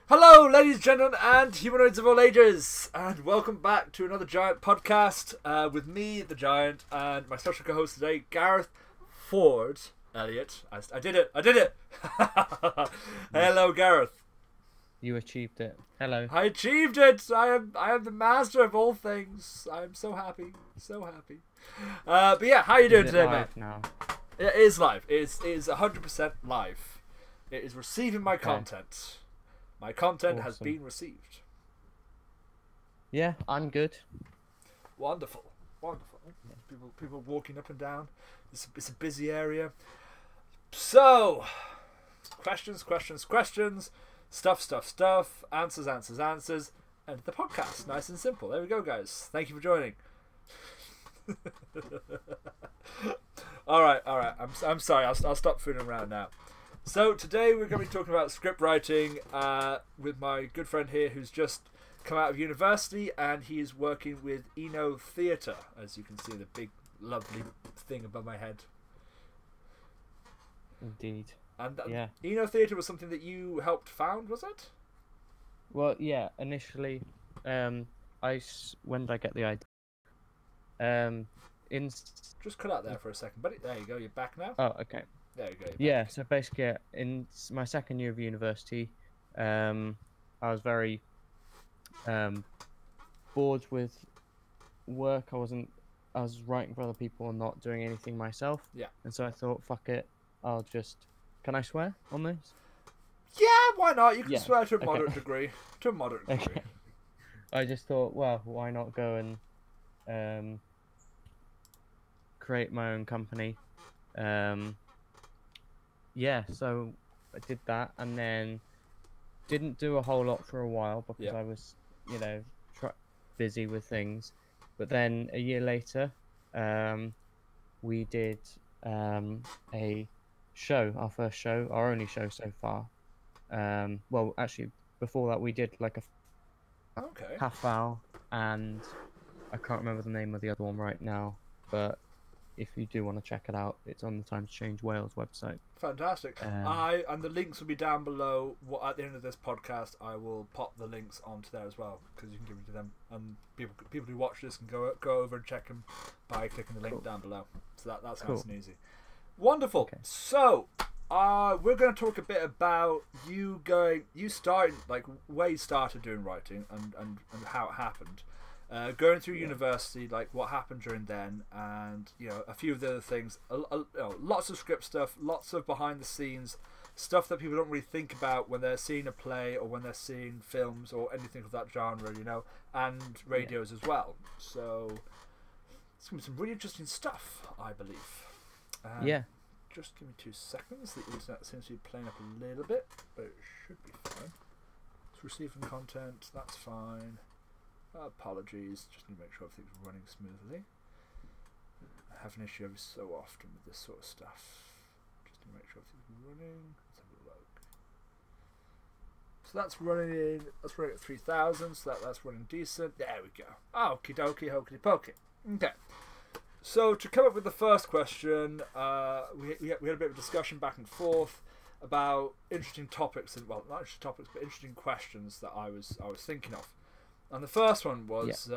Hello, ladies and gentlemen, and humanoids of all ages, and welcome back to another Giant podcast with me, the Giant, and my special co-host today, Gareth Ford Elliott. I did it! I did it! Hello, Gareth. You achieved it. Hello. I achieved it! I am the master of all things. I am so happy, so happy. But yeah, how are you doing today, man? Now? It is live. It is 100% live. It is receiving my content. My content has been received. Yeah, I'm good. Wonderful, wonderful. People walking up and down. It's a busy area. So, questions. Stuff. Answers. And the podcast, nice and simple. There we go, guys. Thank you for joining. All right. I'm sorry. I'll stop fooling around now. So today we're going to be talking about script writing with my good friend here who's just come out of university, and he's working with Eno Theatre, as you can see the big lovely thing above my head. Indeed. And yeah. Eno Theatre was something that you helped found, was it? Well, yeah. Initially, when did I get the idea? Just cut out there for a second, buddy. There you go. You're back now. Oh, okay. There you go. Yeah. So basically, in my second year of university, I was very bored with work. I was writing for other people and not doing anything myself. Yeah. And so I thought, fuck it. Can I swear on this? Yeah, why not? You can swear to a moderate degree. Okay. I just thought, well, why not go and create my own company? Yeah, so I did that, and then didn't do a whole lot for a while because I was, busy with things. But then a year later, we did a show, our first show, our only show so far. Well, actually, before that, we did like a half hour, and I can't remember the name of the other one right now, but if you do want to check it out, it's on the Times Change Wales website. Fantastic. And the links will be down below. At the end of this podcast, I will pop the links onto there as well, because you can give it to them, and people who watch this can go over and check them by clicking the link down below. So that's cool. Nice and easy. Wonderful. Okay. So we're going to talk a bit about you starting, like where you started doing writing and how it happened. Going through university, like what happened during then, and a few of the other things. Lots of script stuff, lots of behind the scenes stuff that people don't really think about when they're seeing a play or when they're seeing films or anything of that genre, and radios as well. So it's gonna be some really interesting stuff, I believe. Just give me 2 seconds. The internet seems to be playing up a little bit, but it should be fine. It's receiving content. That's fine. Apologies, just need to make sure everything's running smoothly. I have an issue so often with this sort of stuff. Just need to make sure everything's running. Let's have a look. So that's running at 3,000, so that's running decent. There we go. Okie dokie, hokey pokey. Okay. So to come up with the first question, we had a bit of a discussion back and forth about interesting topics, and well, not interesting topics, but interesting questions that I was thinking of. And the first one was,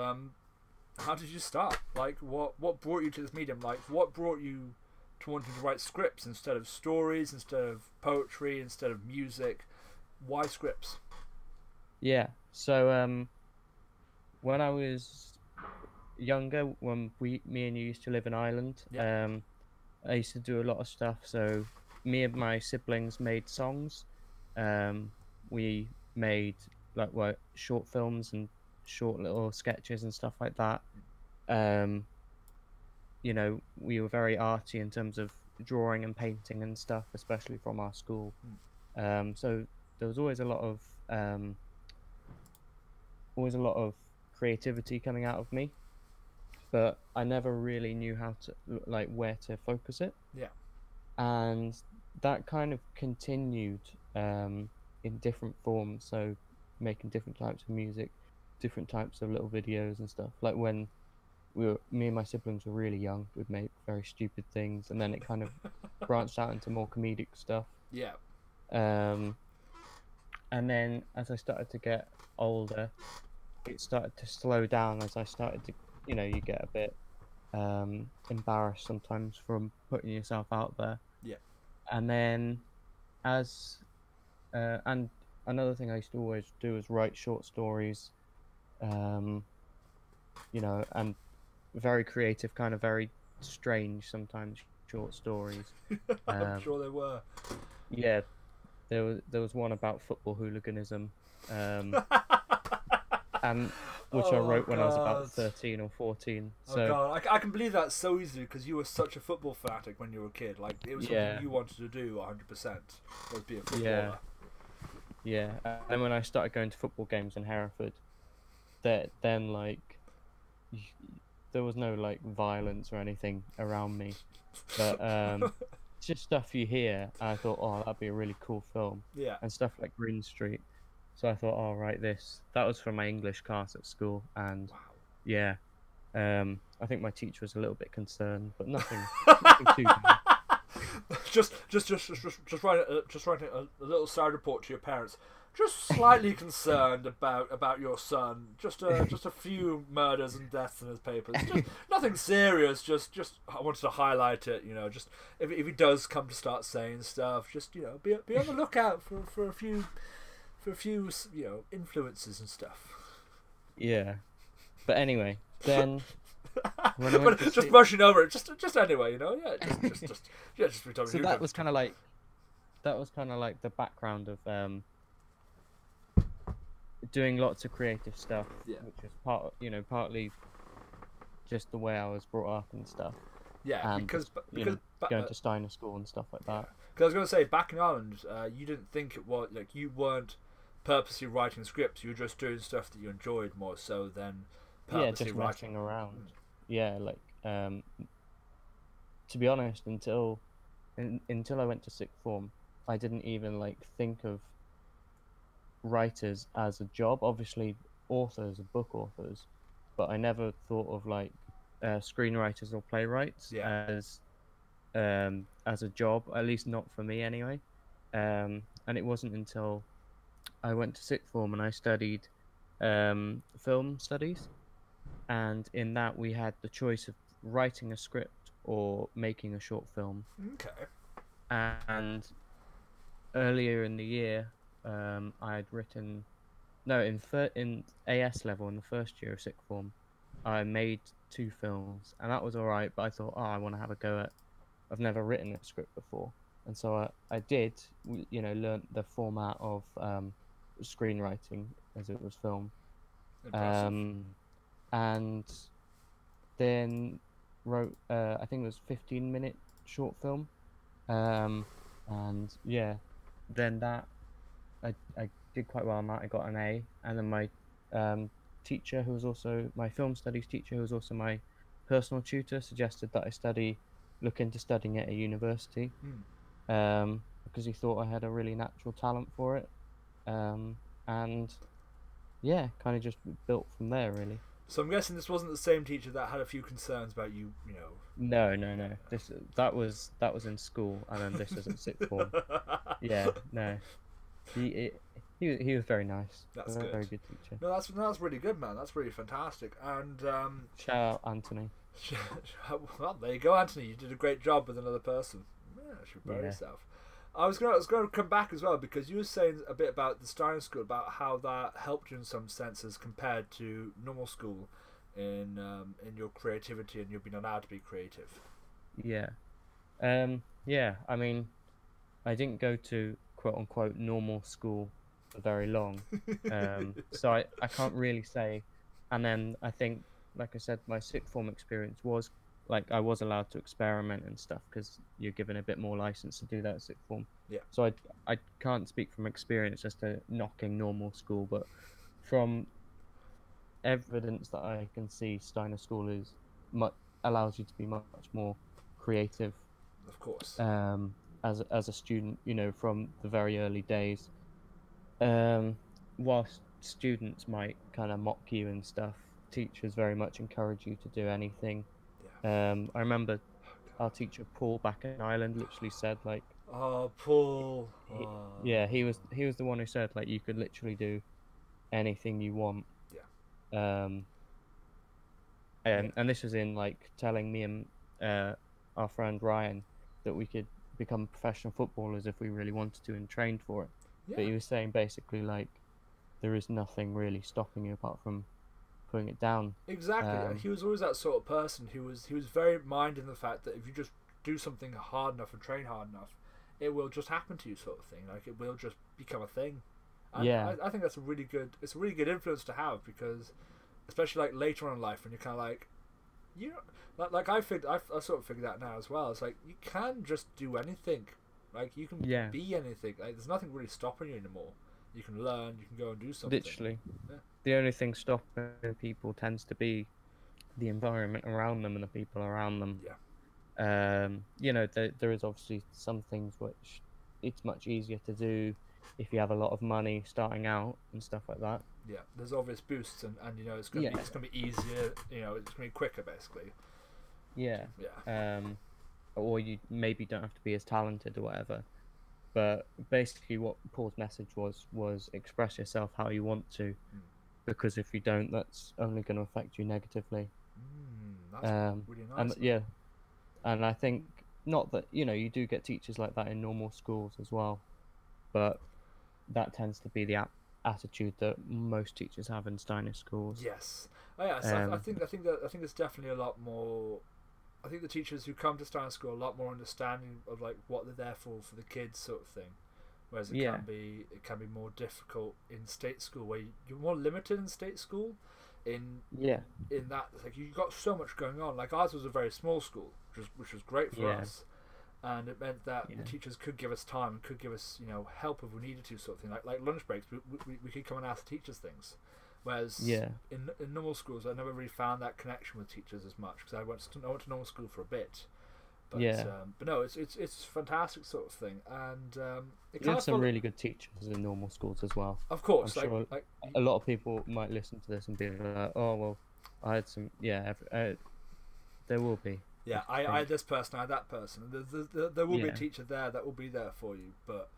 how did you start? Like, what brought you to this medium? Like, what brought you to wanting to write scripts instead of stories, instead of poetry, instead of music? Why scripts? Yeah, so when I was younger, when me and you used to live in Ireland, I used to do a lot of stuff. So me and my siblings made songs. We made short films and short little sketches and stuff like that. We were very arty in terms of drawing and painting and stuff, especially from our school. So there was always a lot of creativity coming out of me, but I never really knew how to where to focus it. Yeah. And that kind of continued in different forms. So making different types of music, different types of little videos and stuff. Like when me and my siblings were really young, we'd make very stupid things, and then it kind of branched out into more comedic stuff. Yeah. And then as I started to get older, it started to slow down as I started to, you get a bit embarrassed sometimes from putting yourself out there. Yeah. And then and another thing I used to always do is write short stories, and very creative, kind of very strange sometimes short stories. I'm sure they were. Yeah, there was one about football hooliganism, and which I wrote when I was about 13 or 14. So oh god, I can believe that so easily because you were such a football fanatic when you were a kid. Like it was something you wanted to do 100%. Was be a footballer. Yeah. And when I started going to football games in Hereford, then like there was no like violence or anything around me, but it's just stuff you hear. And I thought, oh, that'd be a really cool film. Yeah. And stuff like Green Street. So I thought, oh, right, that was from my English class at school, and Wow. yeah, I think my teacher was a little bit concerned, but nothing too bad. just writing a little side report to your parents. Just slightly concerned about your son. Just a few murders and deaths in his papers. Just nothing serious. Just I wanted to highlight it. Just if he does come to start saying stuff, just be on the lookout for a few influences and stuff. Yeah, but anyway, then when I went just brushing over it, just anyway, just so that was kind of like the background of doing lots of creative stuff, which is partly just the way I was brought up and stuff. Yeah, and because going to Steiner School and stuff like that. Because I was going to say, back in Ireland, you didn't think it was like you weren't purposely writing scripts. You were just doing stuff that you enjoyed more so than purposely just writing messing around. Yeah, like to be honest, until I went to sixth form, I didn't even like think of writers as a job. Obviously, authors, book authors, but I never thought of like screenwriters or playwrights as a job. At least not for me, anyway. And it wasn't until I went to sixth form and I studied film studies, and in that we had the choice of writing a script or making a short film. Okay. And earlier in the year, I had written in AS level in the first year of sixth form, I made 2 films, and that was all right. But I thought, I want to have a go at. I've never written a script before, and so I did. Learned the format of screenwriting as it was film. And then wrote I think it was 15-minute short film, and then that I did quite well on that. I got an A, and then my teacher, who was also my film studies teacher, who was also my personal tutor, suggested that I look into studying at a university, because he thought I had a really natural talent for it, and kind of just built from there, really. So I'm guessing this wasn't the same teacher that had a few concerns about you. No. That was in school, and then this was at sixth form. Yeah, no. He was very nice. That's a good. Very good teacher. No, that's really good, man. That's really fantastic. And shout out Anthony. Well, there you go, Anthony. You did a great job with another person. Yeah, you should proud yourself. I was going to come back as well, because you were saying a bit about the Steiner School, about how that helped you in some senses compared to normal school in your creativity and you being allowed to be creative. Yeah. I mean, I didn't go to quote unquote normal school for very long, so I can't really say. And then I think, like I said, my sixth form experience was like I was allowed to experiment and stuff because you're given a bit more license to do that at sixth form. Yeah. So I can't speak from experience as to knocking normal school, but from evidence that I can see, Steiner School allows you to be much more creative. Of course. As a student, from the very early days. Whilst students might kind of mock you and stuff, teachers very much encourage you to do anything. I remember our teacher Paul back in Ireland literally said, like, Oh, Paul. He, Oh. yeah, he was the one who said like you could literally do anything you want. Yeah. Um, Yeah. and this was in like telling me and our friend Ryan that we could become professional footballers if we really wanted to and trained for it. But Yeah. he was saying basically like there is nothing really stopping you apart from putting it down. Exactly. And he was always that sort of person who was very minded in the fact that if you just do something hard enough and train hard enough, it will just happen to you, sort of thing. Like it will just become a thing. And Yeah, I think that's a really good. It's a really good influence to have because, especially like later on in life when you're kind of like, you know, like I sort of figured that now as well. It's like you can just do anything. Like you can yeah, be anything. Like there's nothing really stopping you anymore. You can learn. You can go and do something. literally. Yeah. The only thing stopping people tends to be the environment around them and the people around them. Yeah. You know, there is obviously some things which it's much easier to do if you have a lot of money starting out and stuff like that. Yeah, there's obvious boosts, and you know it's Yeah. gonna be easier. You know, it's gonna be quicker, basically. Yeah. Yeah. Or you maybe don't have to be as talented or whatever. But basically, what Paul's message was express yourself how you want to, because if you don't, that's only going to affect you negatively. That's really nice. And yeah, and I think not that you do get teachers like that in normal schools as well, but that tends to be the attitude that most teachers have in Steiner schools. Yes. Oh, yeah. So I think it's definitely a lot more. I think the teachers who come to Steiner School are a lot more understanding of like what they're there for the kids, sort of thing. Whereas it can be more difficult in state school, where you're more limited in state school. In that, like you got so much going on. Like ours was a very small school, which was great for us, and it meant that the teachers could give us time and could give us help if we needed to, sort of thing. Like lunch breaks, we could come and ask the teachers things. Whereas in normal schools, I never really found that connection with teachers as much because I went to normal school for a bit. But, but no, it's a fantastic sort of thing, and you have some really good teachers in normal schools as well. Of course, I'm sure a lot of people might listen to this and be like, "Oh well, I had some." Yeah, there will be. Yeah, I had this person, I had that person. There will be a teacher there that will be there for you, but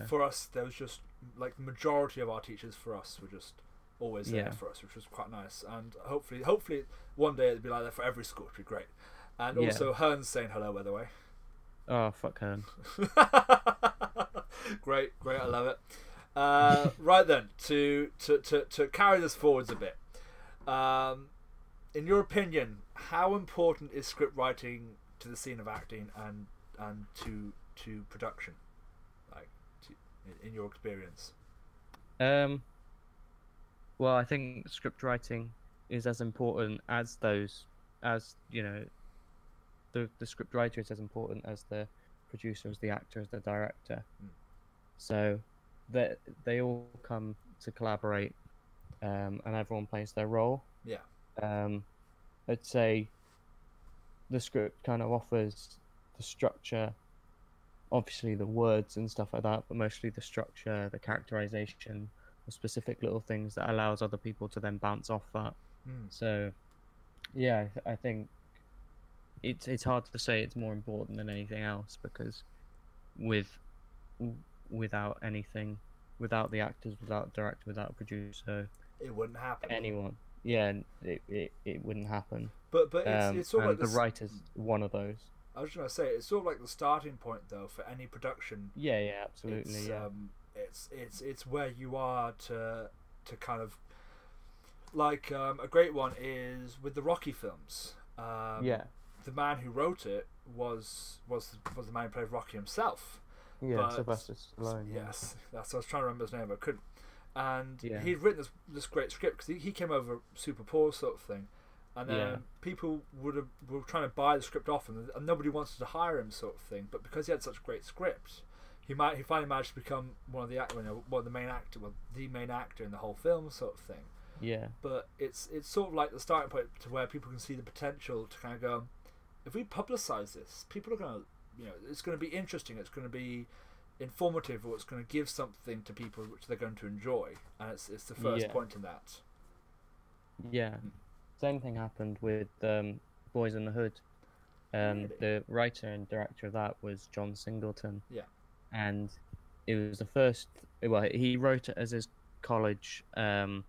for us, there was just like the majority of our teachers for us were just always there for us, which was quite nice. And hopefully, one day it'll be like that for every school, which would be great. And also, Hearn's saying hello, by the way. Oh, fuck Hearn. Great, I love it. Right then, to carry this forwards a bit. In your opinion, how important is script writing to the scene of acting and to production? In your experience. Well, I think script writing is as important as the script writer is as important as the producer, as the actor, as the director. So they all come to collaborate, and everyone plays their role. I'd say the script kind of offers the structure, obviously the words and stuff like that, but mostly the structure, the characterization, the specific little things that allows other people to then bounce off that. So yeah, I think it's hard to say it's more important than anything else, because without anything, without the actors, without the director, without a producer, it wouldn't happen. Anyone, it wouldn't happen. But it's sort of like the writer's one of those. I was just gonna say it's sort of like the starting point though for any production. Yeah, absolutely. It's where you are to kind of like a great one is with the Rocky films. The man who wrote it was the man who played Rocky himself. Sylvester Stallone. Yes, that's I was trying to remember his name, but I couldn't. And he'd written this great script because he came over super poor, sort of thing. And then people were trying to buy the script off him, and nobody wanted to hire him, sort of thing. But because he had such a great script, he finally managed to become the main actor in the whole film, sort of thing. Yeah. But it's sort of like the starting point to where people can see the potential to kind of go, if we publicize this, people are gonna, it's going to be interesting. It's going to be informative, or it's going to give something to people which they're going to enjoy, and it's the first point in that. Yeah. Same thing happened with Boys in the Hood. Really? The writer and director of that was John Singleton, Yeah. and it was the first. Well, he wrote it as his college kind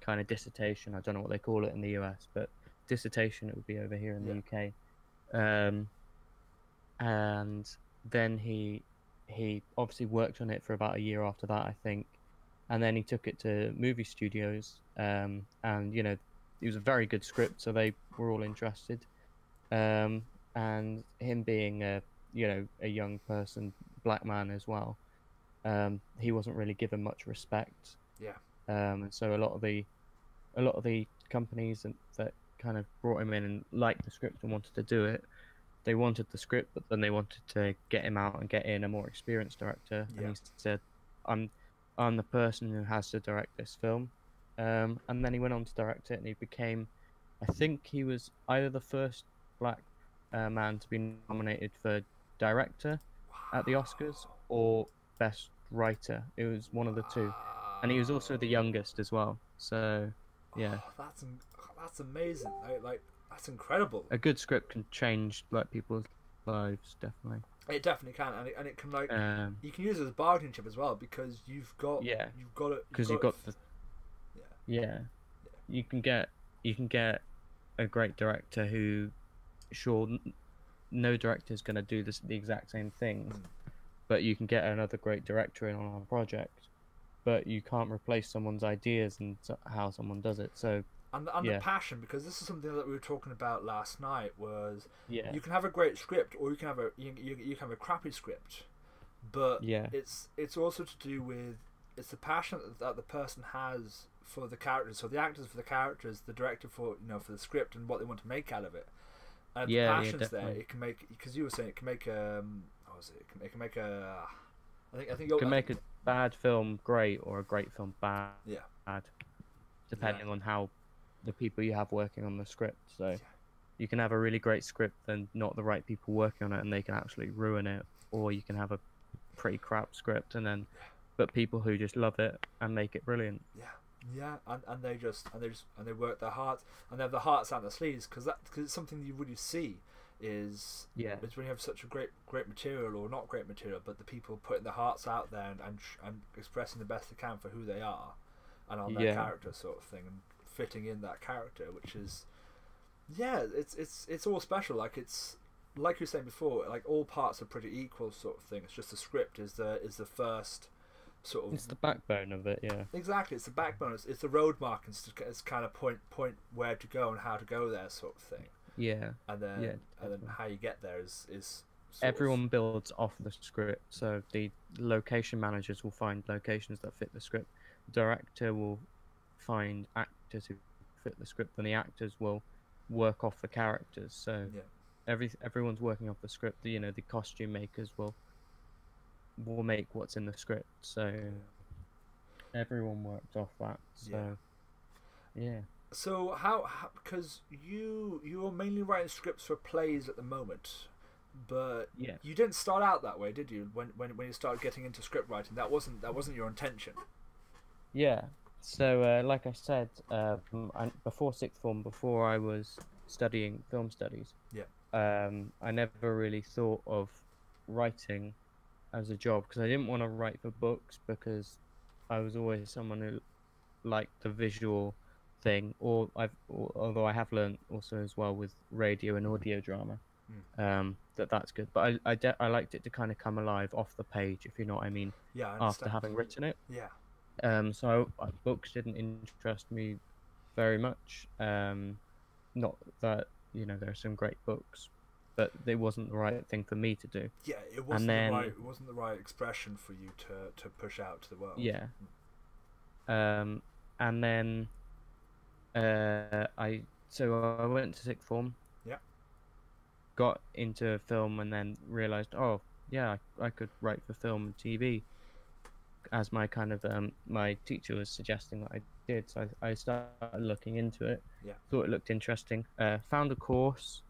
of dissertation. I don't know what they call it in the US, but dissertation it would be over here in the UK. And then he obviously worked on it for about a year after that, I think, and then he took it to movie studios. And it was a very good script, so they were all interested. And him being a young person, black man as well, he wasn't really given much respect. Yeah. And so a lot of the companies that kind of brought him in and liked the script and wanted to do it, they wanted the script, but then they wanted to get him out and get in a more experienced director. Yeah. And he said, I'm the person who has to direct this film. And then he went on to direct it, and he became, I think he was either the first black man to be nominated for director at the Oscars or best writer. It was one of the two. And he was also the youngest as well. So, yeah. Oh, that's amazing. Like that's incredible. A good script can change people's lives, definitely. It definitely can, and it can you can use it as a bargaining chip as well, because you've got it because you've got the you can get a great director who, sure, no director is going to do the exact same things, but you can get another great director in on a project, but you can't replace someone's ideas and how someone does it. So and the passion, because this is something that we were talking about last night, was you can have a great script, or you can have a crappy script, but it's also to do with the passion that the person has for the characters. So the actors for the characters, the director for for the script and what they want to make out of it. And the passion's there. It can make, because you were saying, it can make it can make a it can make a bad film great or a great film bad. Depending on how the people you have working on the script. So you can have a really great script and not the right people working on it, and they can actually ruin it. Or you can have a pretty crap script but people who just love it and make it brilliant. And they work their hearts, and they have their hearts out their sleeves, because it's something you really see is when you have such a great material, or not great material, but the people putting their hearts out there and expressing the best they can for who they are and on their character sort of thing, and fitting in that character, which is it's all special. Like, it's like you were saying before, like all parts are pretty equal sort of thing. It's just the script is the first sort of, it's the backbone of it. Exactly, it's the backbone. It's the road mark, and it's kind of point where to go and how to go there sort of thing. And then how you get there is everyone builds off the script. So the location managers will find locations that fit the script. The director will find actors who fit the script, and the actors will work off the characters. So everyone's working off the script. The costume makers will make what's in the script. So everyone worked off that. So So how because you're mainly writing scripts for plays at the moment, but you didn't start out that way, did you? When you started getting into script writing, that wasn't your intention. So like I said, before sixth form, before I was studying film studies, I never really thought of writing as a job, because I didn't want to write for books, because I was always someone who liked the visual thing, although I have learned also as well with radio and audio drama, that's good, but I liked it to kind of come alive off the page, if you know what I mean. After having written it. So books didn't interest me very much. Not that there are some great books, but it wasn't the right thing for me to do. It wasn't the right expression for you to push out to the world. And then I went to sixth form. Got into film, and then realized, I could write for film and TV, as my kind of my teacher was suggesting that I did. So I started looking into it. Thought it looked interesting. Found a course.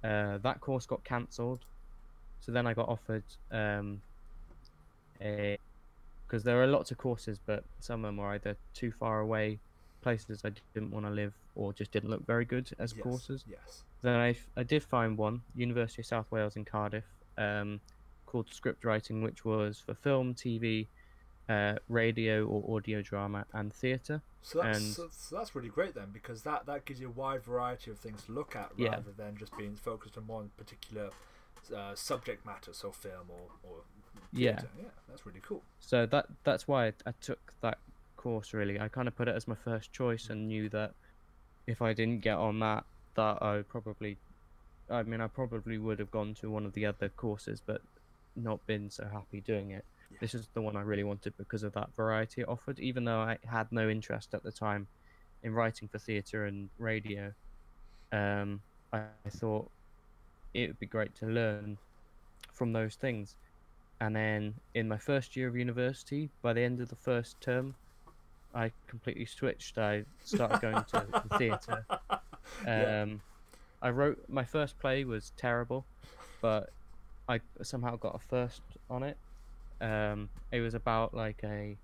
That course got cancelled. So then I got offered because there are lots of courses, but some of them were either too far away places I didn't want to live or just didn't look very good as Yes. courses. Yes. Then I did find one, University of South Wales in Cardiff, called script writing, which was for film, TV, radio or audio drama, and theatre. So And that's really great then, because that gives you a wide variety of things to look at yeah, rather than just being focused on one particular subject matter, so film or yeah. theatre. Yeah, that's really cool. So that's why I took that course. Really, I kind of put it as my first choice and knew that if I didn't get on that, I probably would have gone to one of the other courses, but not been so happy doing it. Yeah. This is the one I really wanted because of that variety it offered, even though I had no interest at the time in writing for theatre and radio. I thought it would be great to learn from those things. And then in my first year of university, by the end of the first term, I completely switched. I started going to the theatre. Yeah. I wrote my first play was terrible, but I somehow got a first on it. It was about like a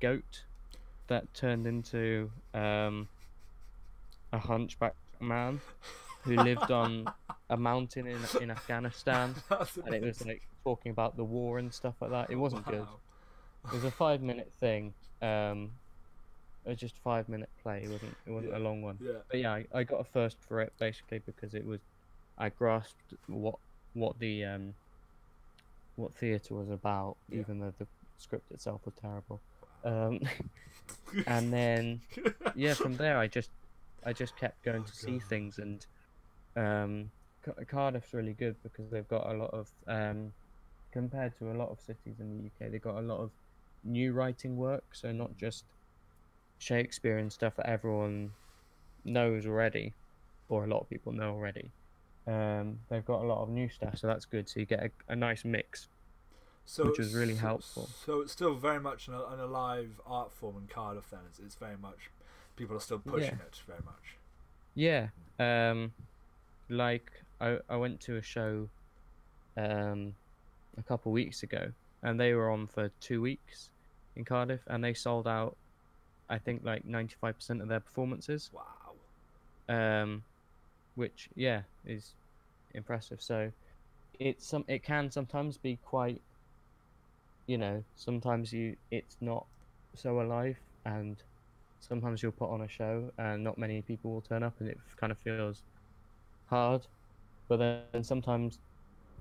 goat that turned into a hunchback man who lived on a mountain in Afghanistan, That's and it was amazing. like talking about the war and stuff like that. It wasn't good. Wow. It was a 5 minute thing. It was just 5 minute play. It wasn't Yeah. a long one. Yeah. But yeah, I got a first for it basically because I grasped what the what theatre was about, Yeah. even though the script itself was terrible. And then yeah, from there I just kept going Oh, to see God. things, and Cardiff's really good because they've got a lot of compared to a lot of cities in the UK, they've got a lot of new writing work, so not just Shakespeare and stuff that everyone knows already, or a lot of people know already. They've got a lot of new stuff, so that's good. So you get a nice mix, which was really helpful. So it's still very much an alive art form in Cardiff. Then it's very much people are still pushing it very much. Yeah. Like I went to a show a couple weeks ago, and they were on for 2 weeks in Cardiff, and they sold out, I think, like 95% of their performances. Wow. Which yeah is impressive. So it can sometimes be quite, sometimes it's not so alive, and sometimes you'll put on a show and not many people will turn up, and it kind of feels hard. But then sometimes,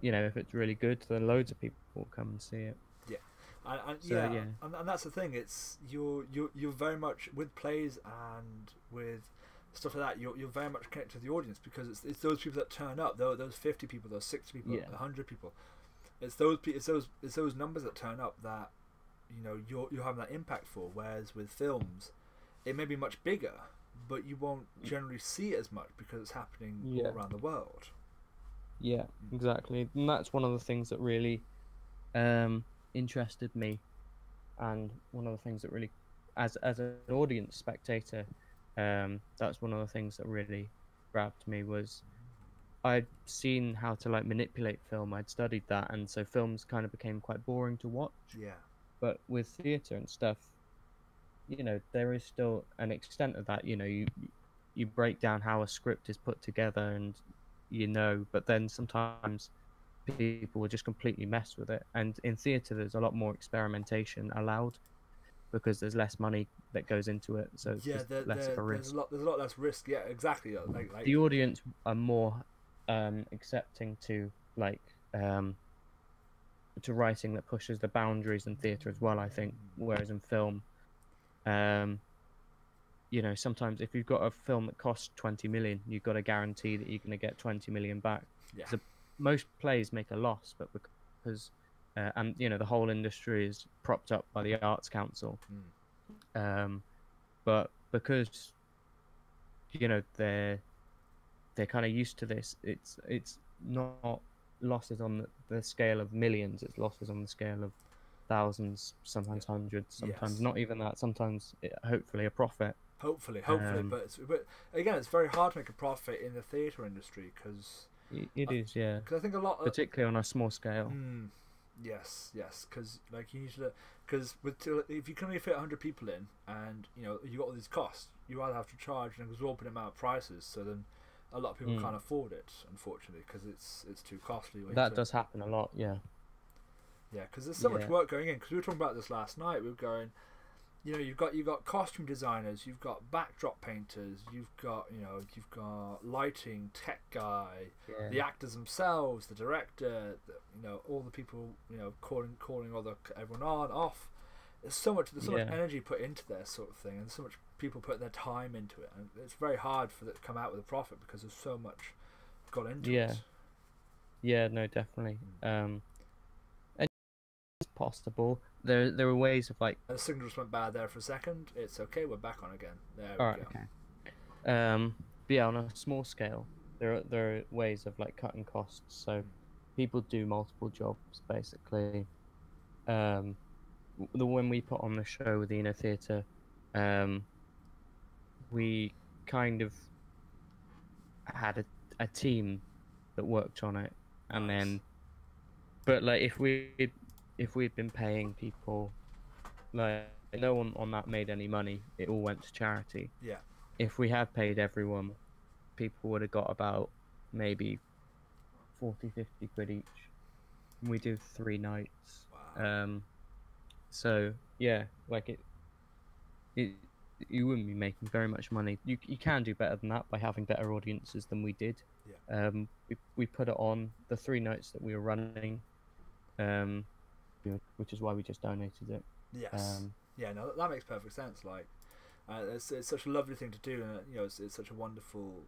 if it's really good, then loads of people will come and see it. Yeah. And So, yeah, yeah. and that's the thing. It's you're very much with plays and with stuff like that. You're very much connected to the audience because it's those people that turn up. Those 50 people, those 60 people, Yeah. 100 people. It's those numbers that turn up that you're having that impact for. Whereas with films, it may be much bigger, but you won't generally see it as much because it's happening Yeah. all around the world. Yeah, exactly. And that's one of the things that really interested me, and one of the things that really, as an audience spectator, that's one of the things that really grabbed me. Was I'd seen how to manipulate film. I'd studied that, and so films kind of became quite boring to watch. Yeah. But with theatre and stuff, there is still an extent of that. You break down how a script is put together, and but then sometimes people will just completely mess with it. And in theatre, there's a lot more experimentation allowed because there's less money that goes into it, so it's just less of a risk. There's a lot less risk. Yeah, exactly. Like The audience are more accepting to to writing that pushes the boundaries in theatre as well, I think. Whereas in film, sometimes if you've got a film that costs 20 million, you've got to guarantee that you're going to get 20 million back. yeah. So most plays make a loss, but because and the whole industry is propped up by the Arts Council, but because they're kind of used to this, it's not losses on the scale of millions, it's losses on the scale of thousands, sometimes hundreds, sometimes Yes. not even that, sometimes hopefully a profit. Hopefully, but again, it's very hard to make a profit in the theatre industry because It is, yeah, I think a lot, particularly on a small scale. yes, because you need to Because if you can only fit 100 people in, and you know you got all these costs, you either have to charge an exorbitant amount of prices. So then a lot of people can't afford it, unfortunately, because it's too costly. That does happen a lot, yeah. Yeah, because there's so much work going in. Because we were talking about this last night. We were going, you know, you've got costume designers, you've got backdrop painters, you've got lighting, tech guy, the actors themselves, the director, all the people, calling everyone on, off. There's so much energy put into this sort of thing, and so much people put their time into it, and it's very hard for it to come out with a profit because there's so much got into it. Yeah, no, definitely. And it's possible. There are ways of like. The signal just went bad there for a second. It's okay. We're back on again. There we go. Okay. But yeah, on a small scale, there are ways of like cutting costs. So people do multiple jobs basically. When we put on the show with the Eno Theatre, we kind of had a team that worked on it, and then, but like if we'd been paying people, like no one on that made any money. It all went to charity. Yeah. If we had paid everyone, people would have got about maybe 40-50 quid each. And we do 3 nights. Wow. So yeah, like you wouldn't be making very much money. You can do better than that by having better audiences than we did. Yeah. We put it on the 3 nights that we were running, which is why we just donated it. Yes. Yeah. No, that makes perfect sense. Like, it's such a lovely thing to do, and it's such a wonderful,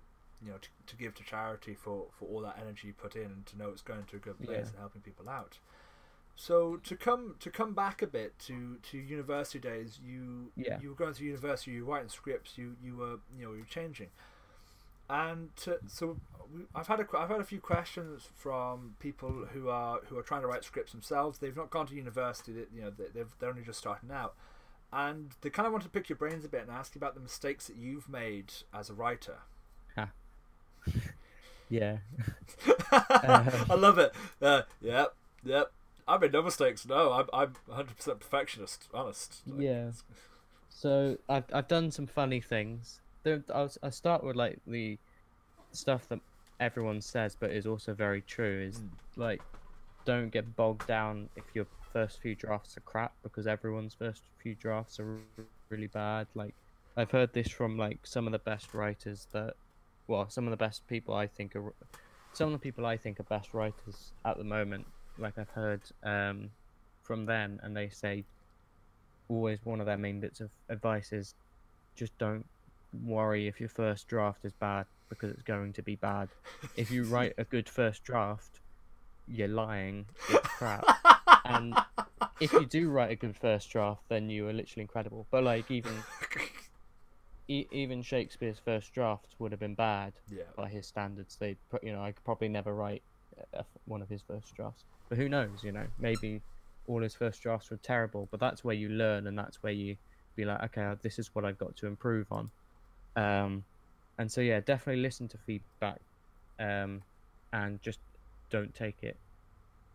to give to charity for all that energy you put in, and to know it's going to a good place and helping people out. So to come back a bit to university days, you were going through university, you were writing scripts, you were changing, and I've had a few questions from people who are trying to write scripts themselves. They've not gone to university, they're only just starting out, and they kind of want to pick your brains a bit and ask you about the mistakes that you've made as a writer. Yeah. I love it. Yep. I made no mistakes. No, I'm 100% perfectionist. Honest. Yeah. So I've done some funny things. I start with like the stuff that everyone says, but is also very true. Is like, don't get bogged down if your first few drafts are crap, because everyone's first few drafts are really bad. Like, I've heard this from like some of the best writers some of the best people I think are best writers at the moment. Like, I've heard from them, and they say always one of their main bits of advice is just don't worry if your first draft is bad, because it's going to be bad. If you write a good first draft, you're lying. It's crap. And if you do write a good first draft, then you are literally incredible. But like even Shakespeare's first drafts would have been bad by his standards. I could probably never write one of his first drafts. But who knows, maybe all his first drafts were terrible, but that's where you learn, and that's where you be like, okay, this is what I've got to improve on. And so, yeah, definitely listen to feedback, and just don't take it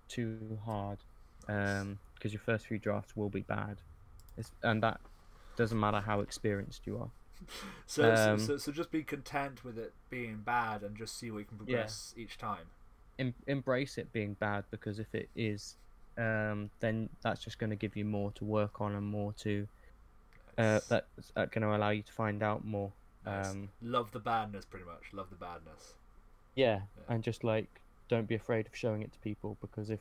too hard, because your first few drafts will be bad. And that doesn't matter how experienced you are. So just be content with it being bad, and just see where you can progress each time. Embrace it being bad, because if it is, then that's just going to give you more to work on, and more to that's going to allow you to find out more. Love the badness, pretty much. Love the badness. Yeah, and just like, don't be afraid of showing it to people, because if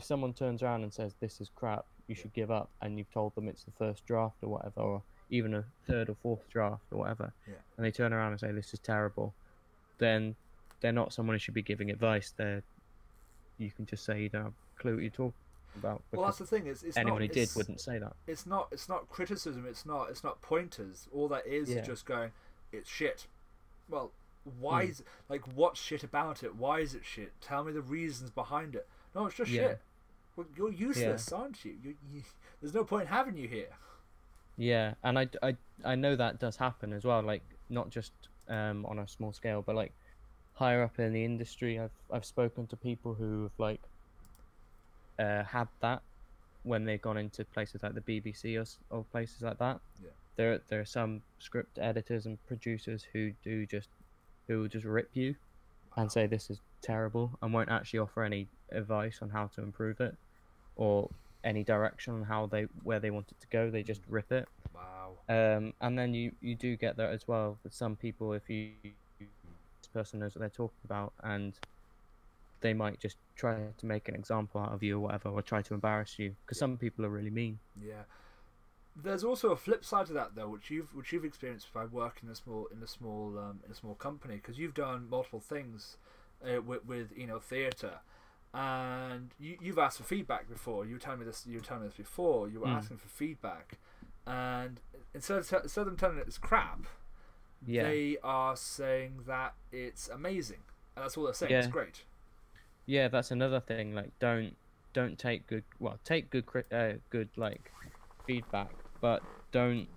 someone turns around and says this is crap, you should give up, and you've told them it's the first draft or whatever, or even a third or fourth draft or whatever, and they turn around and say this is terrible, then they're not someone who should be giving advice. You can just say you don't have a clue what you're talking about. Well, that's the thing. Anyone who did wouldn't say that. It's not criticism. It's not pointers. All that is just going, it's shit. Well, why is it, like, what's shit about it? Why is it shit? Tell me the reasons behind it. No, it's just shit. Well, you're useless, aren't you? There's no point having you here. Yeah, and I know that does happen as well. Like, not just on a small scale, but like higher up in the industry, I've spoken to people who have like had that, when they've gone into places like the BBC or places like that. Yeah. There are some script editors and producers who will just rip you and say this is terrible and won't actually offer any advice on how to improve it or any direction on where they want it to go. They just rip it. Wow. And then you do get that as well with some people. If this person knows what they're talking about, and they might just try to make an example out of you or whatever, or try to embarrass you, because some people are really mean. Yeah. There's also a flip side to that though, which you've experienced by working in a small company, because you've done multiple things with Eno Theatre, and you've asked for feedback before. You were telling me this before. You were asking for feedback, and instead of them telling it it's crap, they are saying that it's amazing, and that's all they're saying. It's great. Yeah, that's another thing. Like, don't take good like feedback, but don't.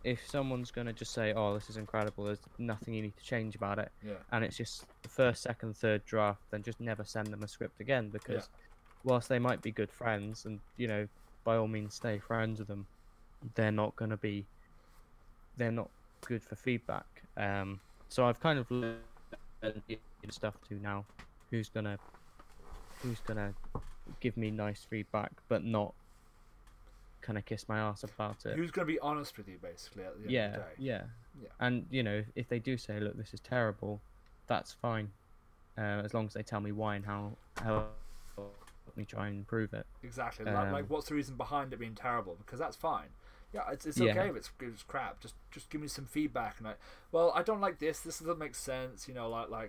If someone's gonna just say, "Oh, this is incredible," there's nothing you need to change about it, and it's just the first, second, third draft, then just never send them a script again, because whilst they might be good friends, and by all means stay friends with them, they're not good for feedback. So I've kind of learned stuff to now. Who's gonna give me nice feedback, but not kind of kiss my ass about it. Who's going to be honest with you, basically, at the end of the day. Yeah. And if they do say, "Look, this is terrible," that's fine, as long as they tell me why and how me try and improve it. Exactly. Like, what's the reason behind it being terrible? Because that's fine. Yeah, it's okay if it's crap. Just give me some feedback, and well, I don't like this. This doesn't make sense. I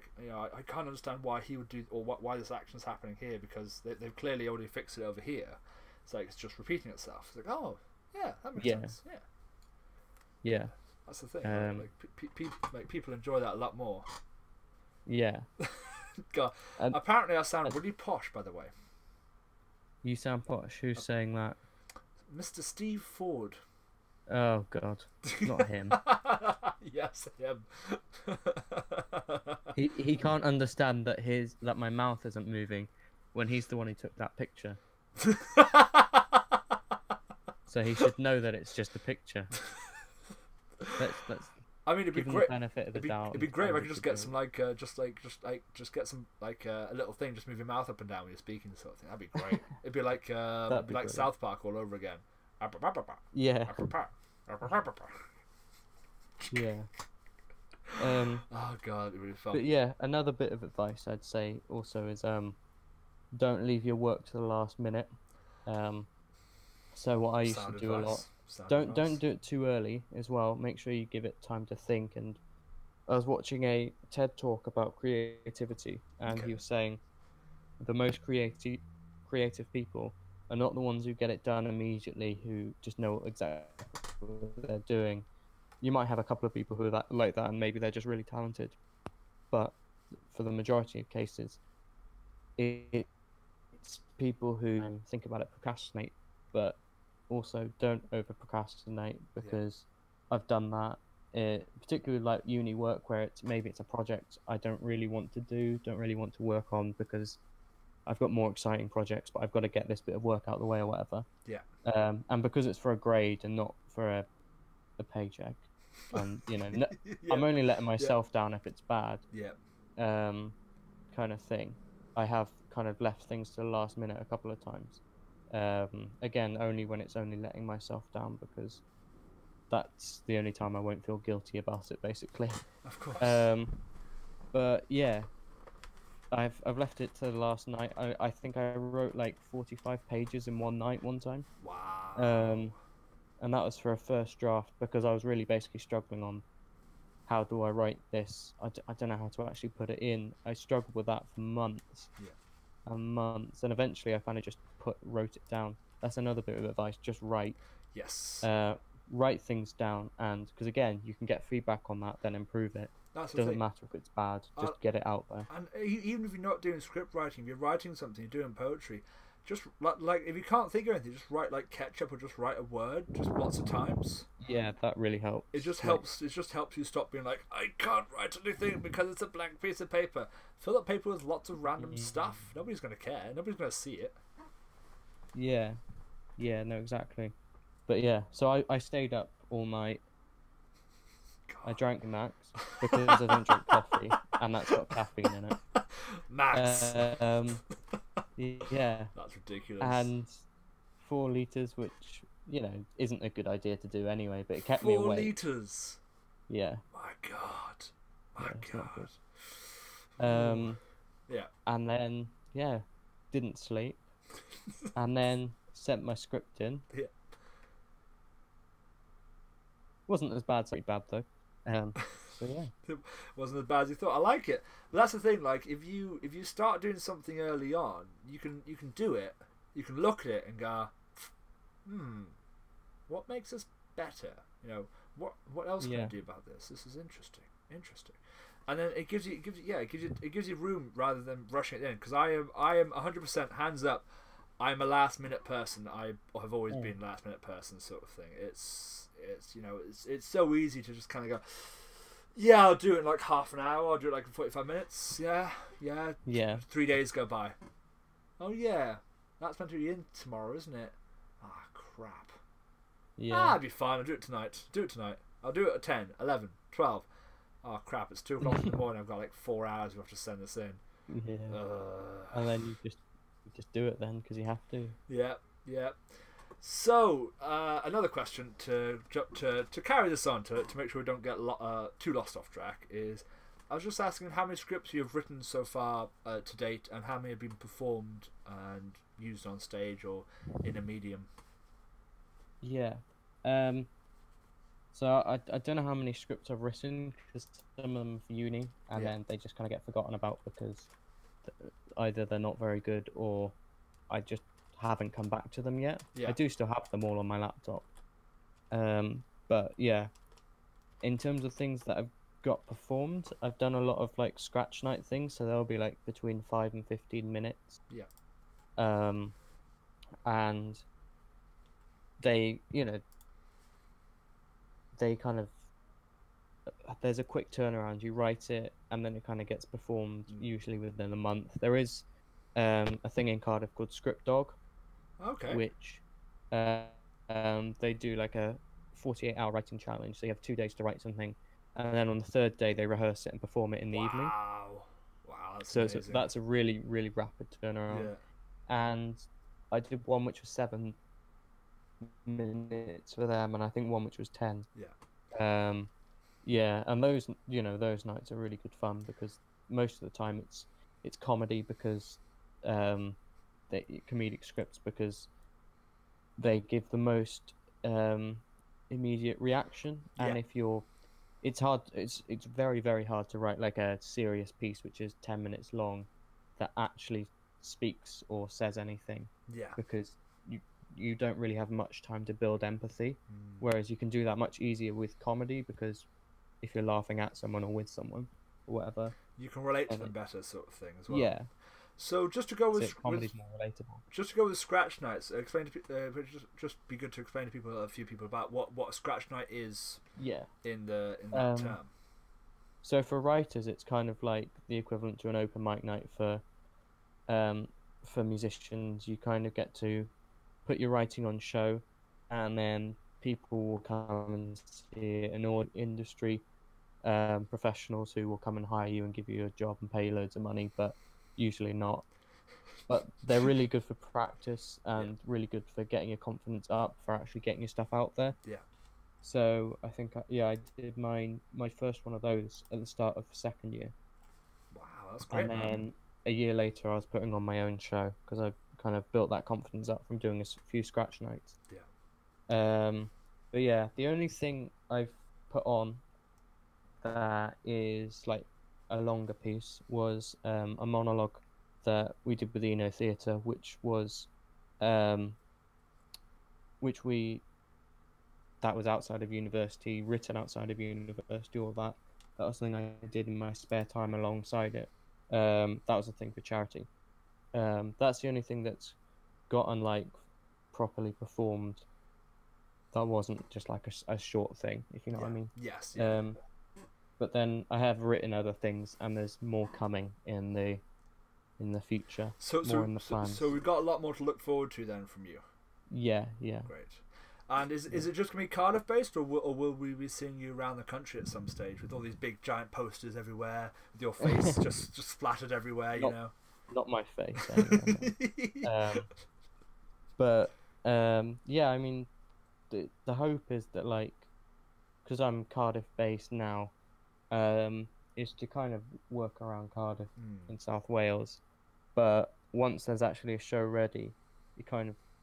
can't understand why he would do, or why this action's happening here, because they've clearly already fixed it over here. It's like it's just repeating itself. It's like, oh yeah, that makes sense. Yeah, that's the thing. People enjoy that a lot more. Yeah. God, apparently I sound really posh, by the way. You sound posh. Who's saying that? Mr. Steve Ford. Oh God, not him. Yes, him. he can't understand that my mouth isn't moving when he's the one who took that picture. So he should know that it's just a picture. Let's I mean, it'd be great. It'd be great if I could just get some just get some a little thing, just move your mouth up and down when you're speaking, sort of thing. That'd be great. It'd be like like South Park all over again. Yeah. Yeah. Oh God, it'd be really fun. But yeah, another bit of advice I'd say also is don't leave your work to the last minute. So what I used to do a lot. Don't do it too early as well. Make sure you give it time to think. And I was watching a TED talk about creativity, and he was saying the most creative people are not the ones who get it done immediately, who just know exactly what they're doing. You might have a couple of people who are like that, and maybe they're just really talented. But for the majority of cases, it's people who think about it, procrastinate, but also don't over procrastinate, because I've done that, particularly like uni work, where maybe it's a project I don't really want to work on, because I've got more exciting projects, but I've got to get this bit of work out of the way or whatever. Yeah. And because it's for a grade and not for a paycheck, and I'm only letting myself down if it's bad. Yeah. Kind of thing. I have kind of left things to the last minute a couple of times. Again, only when it's only letting myself down, because that's the only time I won't feel guilty about it, basically. Of course. But yeah, I've left it to the last night. I think I wrote like 45 pages in one night one time. Wow. And that was for a first draft, because I was really basically struggling on how do I write this. I don't know how to actually put it in. I struggled with that for months. Yeah. And months, and eventually I kind of just wrote it down. That's another bit of advice: just write. Yes. Write things down, and because again, you can get feedback on that, then improve it. It doesn't matter if it's bad; just get it out there. And even if you're not doing script writing, if you're writing something, you're doing poetry, just like if you can't think of anything, just write like ketchup, or just write a word, just lots of times. Yeah, that really helps. It just helps. It just helps you stop being like, I can't write anything because it's a blank piece of paper. Fill that paper with lots of random stuff. Nobody's gonna care. Nobody's gonna see it. Yeah, Yeah, no, exactly. But yeah, so I stayed up all night. I drank Max because I don't drink coffee, and that's got caffeine in it. Max. Yeah, That's ridiculous. and 4 liters, which isn't a good idea to do anyway, but it kept me 4 awake. liters. Yeah. My God. My Yeah, it's not God. good. Yeah. And then didn't sleep, and then sent my script in. Yeah. Wasn't as bad though. So yeah. It wasn't as bad as you thought. I like it. But that's the thing, like if you start doing something early on, you can do it. You can look at it and go, what makes us better? What else can I do about this? This is interesting. And then it gives you room rather than rushing it in. Because I am 100% hands up. I'm a last minute person. I have always been a last minute person, sort of thing. It's so easy to just kind of go, yeah, I'll do it in like half an hour. I'll do it like in 45 minutes. Yeah. 3 days go by. Oh yeah, that's meant to be in tomorrow, isn't it? Ah, crap. Yeah. It'd be fine. I'll do it tonight. I'll do it at 10, 11, 12. Oh crap, it's 2 o'clock in the morning. I've got like 4 hours. We have to send this in. Yeah. And then you just do it then because you have to. Yeah. So another question to carry this on to make sure we don't get too lost off track is, I was just asking how many scripts you have written so far to date, and how many have been performed and used on stage or in a medium. Yeah. So I don't know how many scripts I've written, because some of them are for uni, and then they just kind of get forgotten about because either they're not very good or I just haven't come back to them yet. I do still have them all on my laptop. But yeah, in terms of things that I've got performed, I've done a lot of like scratch night things, so they'll be like between 5 and 15 minutes. And they kind of, there's a quick turnaround. You write it and then it kind of gets performed usually within a month. There is a thing in Cardiff called Script Dog, which they do like a 48-hour writing challenge. So you have 2 days to write something, and then on the third day they rehearse it and perform it in the evening. Wow, that's amazing. So that's a really, really rapid turnaround. And I did one which was 7 minutes for them, and I think one which was 10. And those those nights are really good fun, because most of the time it's comedy, because they comedic scripts, because they give the most immediate reaction. And if you're, it's very, very hard to write like a serious piece which is 10 minutes long that actually speaks or says anything, because you don't really have much time to build empathy, whereas you can do that much easier with comedy, because if you're laughing at someone or with someone or whatever, you can relate to them better, sort of thing as well. So just to go with comedy's more relatable. Just to go with scratch nights, explain to just be good to explain to a few people about what a scratch night is. In that term. So for writers, it's kind of like the equivalent to an open mic night for musicians. You kind of get to put your writing on show, and then people will come and see it, and industry professionals who will come and hire you and give you a job and pay you loads of money, but usually not. But they're really good for practice and really good for getting your confidence up, for actually getting your stuff out there. So I think I did my first one of those at the start of second year. Wow, that's great. And then a year later I was putting on my own show, because I kind of built that confidence up from doing a few scratch nights. But yeah, the only thing I've put on that is like a longer piece was a monologue that we did with the Eno Theatre, which was that was outside of university, written outside of university, all that. That was something I did in my spare time alongside it. That was a thing for charity. That's the only thing that's gotten like properly performed. That wasn't just like a short thing, if you know what I mean. Yes. But then I have written other things, and there's more coming in the future. So we've got a lot more to look forward to then from you. Yeah, yeah. Great. And is it just going to be Cardiff based, or will we be seeing you around the country at some stage with all these big giant posters everywhere, with your face just splattered everywhere? Not, You know. not my face anyway. No. But yeah, I mean, the hope is that, like, because I'm Cardiff based now, is to kind of work around Cardiff in South Wales. But once there's actually a show ready,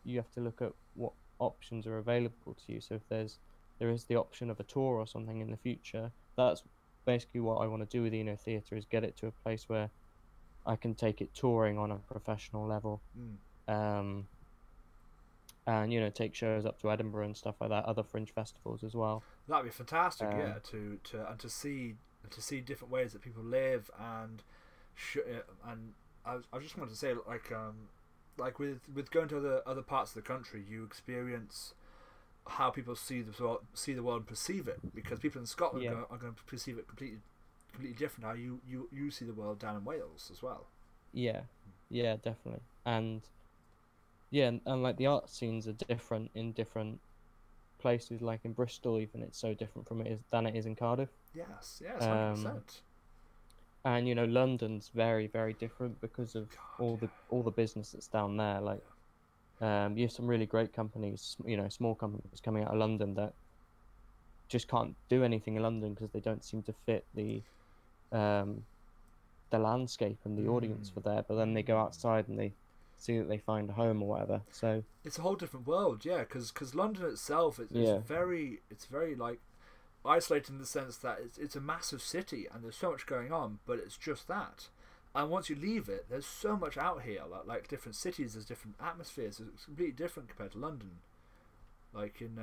you have to look at what options are available to you. So if there is the option of a tour or something in the future, that's basically what I want to do with Eno Theatre, is get it to a place where I can take it touring on a professional level. And take shows up to Edinburgh and stuff like that, other fringe festivals as well. That'd be fantastic, yeah. To see different ways that people live, and I just wanted to say, like with going to other parts of the country, you experience how people see the world and perceive it, because people in Scotland are going to perceive it completely different how you see the world down in Wales as well. Yeah, definitely. And like the art scenes are different in different places. Like in Bristol, even, it's so different than it is in Cardiff. Yes, 100%. And London's very, very different because of all the business that's down there. Like, you have some really great companies, small companies coming out of London that just can't do anything in London because they don't seem to fit the landscape and the audience for there. But then they go outside and they see that they find a home or whatever. So it's a whole different world, yeah. Because London itself is very like isolated in the sense that it's a massive city and there's so much going on, but it's just that. And once you leave it, there's so much out here. Like different cities, there's different atmospheres. It's completely different compared to London. Like in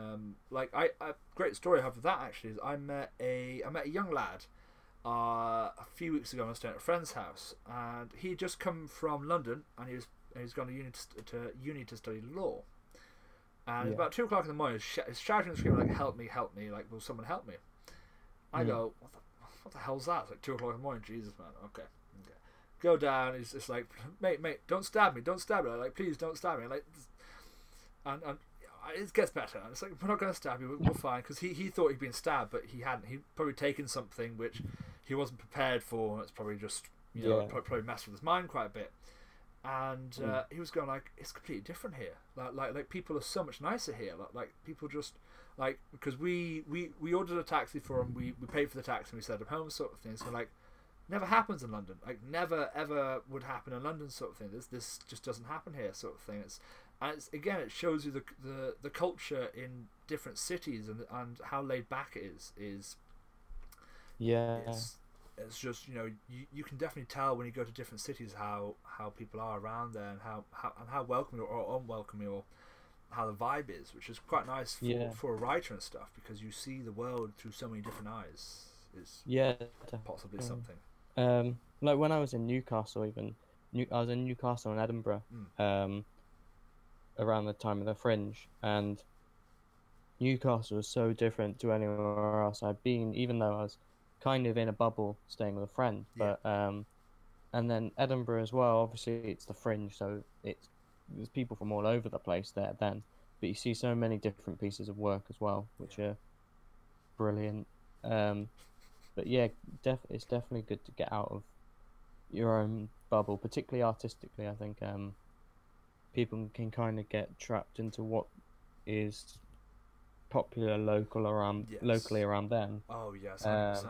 I great story I have with that actually is I met a young lad a few weeks ago. I was staying at a friend's house, and he'd just come from London, and he's gone to uni to study law. And about 2 o'clock in the morning, he's shouting and screaming like, "Help me! Help me! Like, will someone help me?" I go, "What the hell's that?" It's like 2 o'clock in the morning. Jesus, man. Okay. Go down. He's just like, mate, don't stab me! Don't stab me! Like, please don't stab me! Like, and it gets better. And it's like, we're not going to stab you. We're fine, because he thought he'd been stabbed, but he hadn't. He'd probably taken something which he wasn't prepared for, and it's probably just probably messed with his mind quite a bit. And he was going like, it's completely different here. Like people are so much nicer here. Like people just like, because we ordered a taxi for him. We paid for the taxi and we sent him home, sort of thing. So like, never happens in London. Like never ever would happen in London, sort of thing. This just doesn't happen here, sort of thing. Again, it shows you the culture in different cities and how laid back it is. It's just you can definitely tell when you go to different cities how people are around there, and how welcoming or unwelcoming, or how the vibe is, which is quite nice for a writer and stuff, because you see the world through so many different eyes. Is possibly something. Like when I was in Newcastle, I was in Newcastle and Edinburgh around the time of the Fringe, and Newcastle was so different to anywhere else I'd been, even though I was kind of in a bubble staying with a friend. But and then Edinburgh as well, obviously it's the Fringe, so there's people from all over the place there then, but you see so many different pieces of work as well, which are brilliant. But yeah, it's definitely good to get out of your own bubble, particularly artistically. I think people can kind of get trapped into what is popular locally around them. Oh yes, 100%.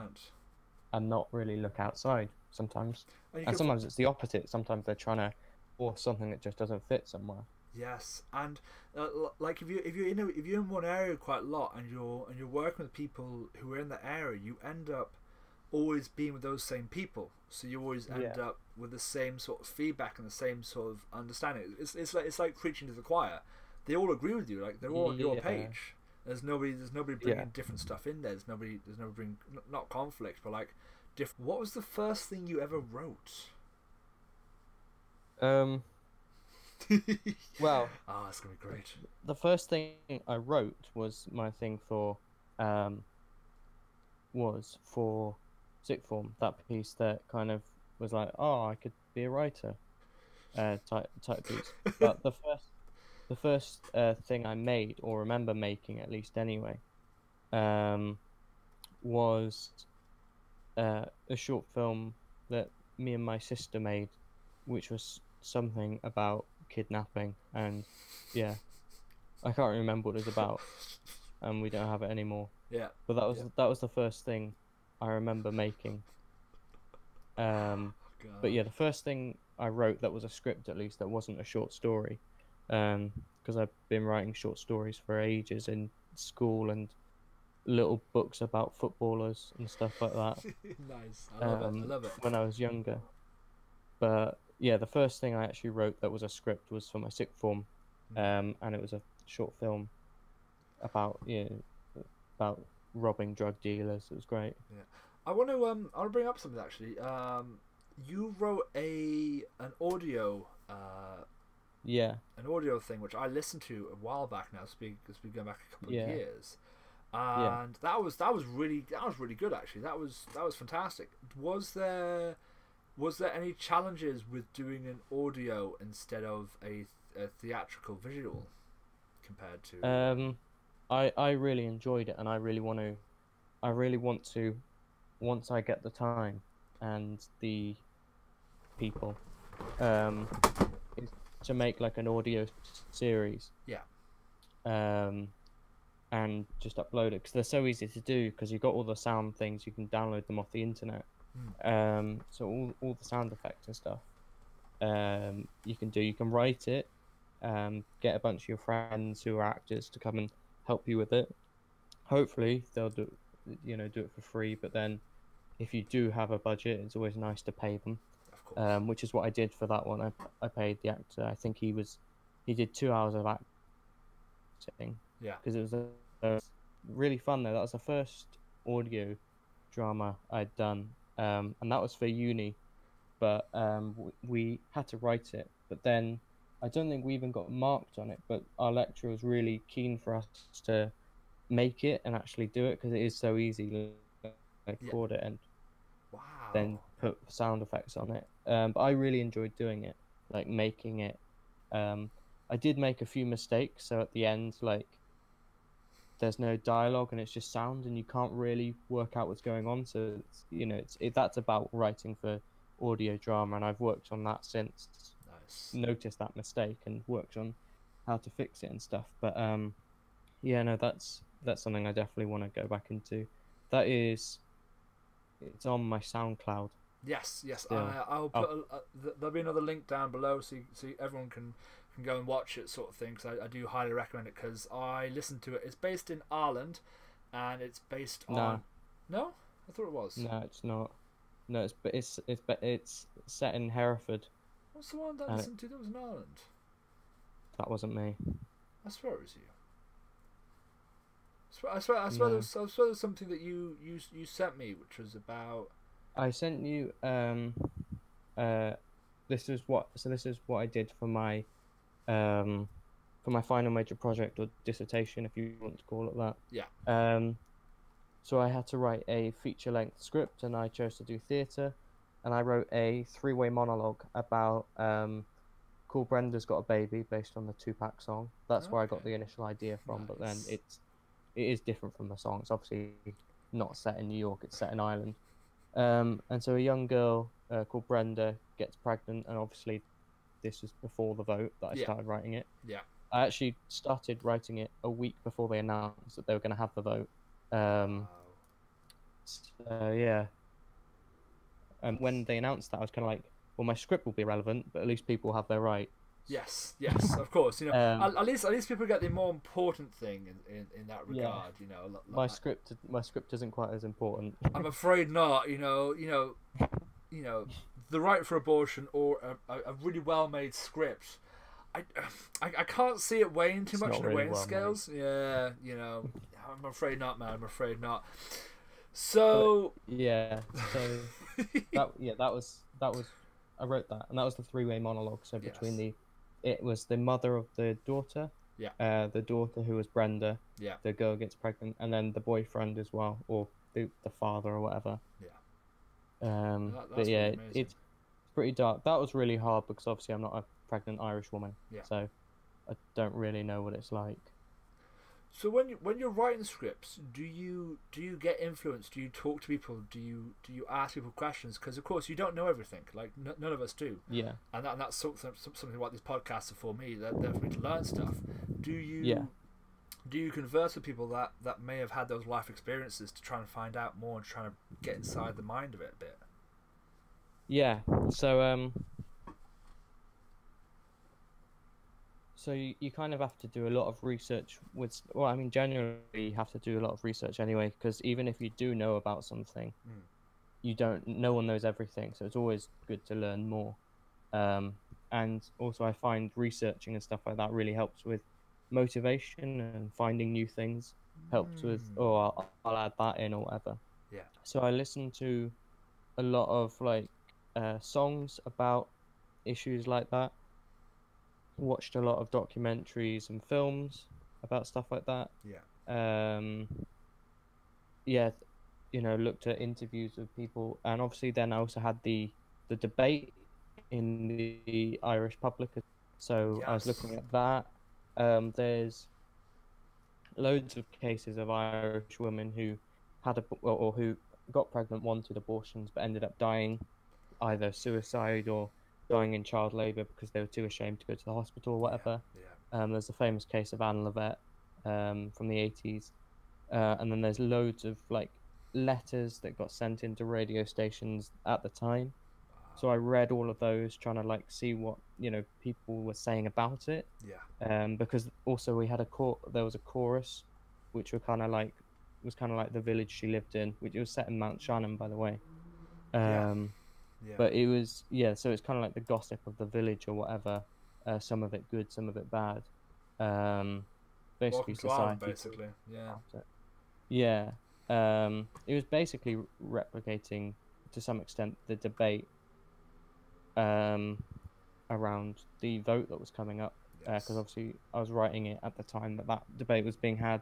And not really look outside sometimes. And sometimes it's the opposite. Sometimes they're trying to force something that just doesn't fit somewhere. Yes, and like if you're in one area quite a lot, and you're working with people who are in the area, you end up always being with those same people. So you always end up with the same sort of feedback and the same sort of understanding. It's like preaching to the choir. They all agree with you. Like they're all on your page. There's nobody bringing different stuff in there. There's nobody bringing, not conflict, but like different. What was the first thing you ever wrote? Well, that's gonna be great. The first thing I wrote was my thing for sixth form. That piece that kind of was like, oh, I could be a writer, type piece. But the first thing I made, or remember making at least anyway, was a short film that me and my sister made, which was something about kidnapping, and yeah, I can't remember what it was about, and we don't have it anymore. Yeah. But that was the first thing I remember making. But yeah, the first thing I wrote that was a script, at least, that wasn't a short story, because I've been writing short stories for ages in school and little books about footballers and stuff like that. Nice. I love it. I love it. When I was younger. But yeah, the first thing I actually wrote that was a script was for my sixth form, and it was a short film about about robbing drug dealers. It was great. Yeah. I want to bring up something actually. You wrote an audio an audio thing which I listened to a while back now. Because we go back a couple of years, and that was really good actually. That was fantastic. Was there any challenges with doing an audio instead of a theatrical visual compared to? I really enjoyed it, and I really want to, once I get the time and the people, is to make like an audio series. Yeah. And just upload it, because they're so easy to do, because you've got all the sound things, you can download them off the internet. So all the sound effects and stuff, you can write it, get a bunch of your friends who are actors to come and help you with it. Hopefully they'll do it for free, but then if you do have a budget, it's always nice to pay them. Of course. Which is what I did for that one. I paid the actor. I think he did 2 hours of acting. Yeah. Because it was really fun though. That was the first audio drama I'd done, and that was for uni. But we had to write it. But then I don't think we even got marked on it. But our lecturer was really keen for us to make it and actually do it, because it is so easy. Record it and then put sound effects on it. But I really enjoyed doing it, like making it. I did make a few mistakes, so at the end, like, there's no dialogue and it's just sound, and you can't really work out what's going on. So that's about writing for audio drama, and I've worked on that since. Nice. Noticed that mistake and worked on how to fix it and stuff. But that's something I definitely want to go back into. It's on my Soundcloud. Yes. I'll put there'll be another link down below, so everyone can go and watch it, sort of thing. Because I do highly recommend it, because I listened to it. It's based in Ireland, and it's based on. No, I thought it was. No, it's not. No, it's set in Hereford. What's the one that I listened to that was in Ireland? That wasn't me. I swear it was you. I swear there was something that you sent me, which was about. I sent you this is what I did for my final major project, or dissertation, if you want to call it that. Yeah. So I had to write a feature-length script, and I chose to do theatre, and I wrote a three-way monologue about Cool Brenda's Got a Baby, based on the Tupac song. That's where I got the initial idea from. Nice. But then it is different from the song. It's obviously not set in New York, it's set in Ireland. And so a young girl called Brenda gets pregnant, and obviously this was before the vote that I started writing it. Yeah. I actually started writing it a week before they announced that they were going to have the vote. So yeah. And when they announced that, I was kind of like, well, my script will be relevant, but at least people have their right. Yes, of course. At least people get the more important thing in that regard. My script isn't quite as important. I'm afraid not. The right for abortion, or a really well made script. I can't see it weighing too much in the weighing scales. Yeah, I'm afraid not, man. I'm afraid not. So that was I wrote that, and that was the three-way monologue. So between it was the mother of the daughter, the daughter who was Brenda, the girl gets pregnant, and then the boyfriend as well, or the father or whatever. But yeah, it's pretty dark. That was really hard, because obviously I'm not a pregnant Irish woman. So I don't really know what it's like. So when you're writing scripts, do you get influenced? Do you talk to people? Do you ask people questions? Because of course you don't know everything. Like none of us do. Yeah. And that's something what these podcasts are for me. They're for me to learn stuff. Do you Yeah. do you converse with people that may have had those life experiences to try and find out more and try to get inside the mind of it a bit? Yeah. So you kind of have to do a lot of research with, well, I mean, generally you have to do a lot of research anyway, because even if you do know about something, no one knows everything, so it's always good to learn more. And also I find researching and stuff like that really helps with motivation and finding new things, helps with, oh, I'll add that in or whatever. Yeah. So I listen to a lot of like songs about issues like that. Watched a lot of documentaries and films about stuff like that. Yeah. Yeah, looked at interviews with people, and obviously then I also had the debate in the Irish public. So Yes. I was looking at that. There's loads of cases of Irish women who had or who got pregnant, wanted abortions, but ended up dying either suicide or dying in child labour because they were too ashamed to go to the hospital or whatever. Yeah. There's a famous case of Anne Levette from the 80s. And then there's loads of like letters that got sent into radio stations at the time. So I read all of those, trying to like see what people were saying about it. Yeah. Because also we had there was a chorus, which was kind of like the village she lived in, which was set in Mount Shannon, by the way. Yeah. But it was, so it's kind of like the gossip of the village or whatever. Some of it good, some of it bad. Basically Welcome to Ireland, society. basically. Yeah. Yeah. It was basically replicating to some extent the debate around the vote that was coming up, because obviously I was writing it at the time that debate was being had.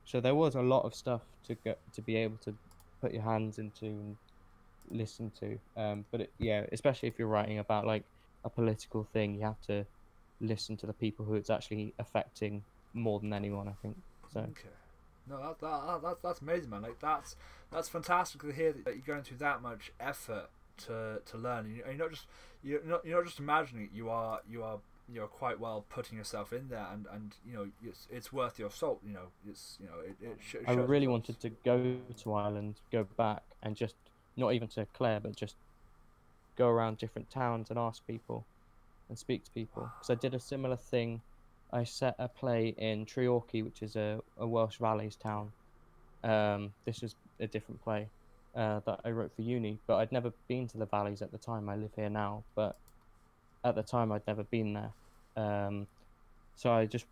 So there was a lot of stuff to be able to put your hands into and listen to. But especially if you're writing about like a political thing, you have to listen to the people who it's actually affecting more than anyone, I think. So. Okay. No, that's amazing, man. Like that's fantastic to hear that you're going through that much effort to learn. You're not just imagining it. You are quite well putting yourself in there, and it's worth your salt. I really wanted to go to Ireland, go back, and just not even to Clare, but just go around different towns and ask people and speak to people. Because I did a similar thing. I set a play in Treorchy, which is a Welsh Valleys town. This was a different play that I wrote for uni, but I'd never been to the Valleys at the time. I live here now, but at the time I'd never been there. So I just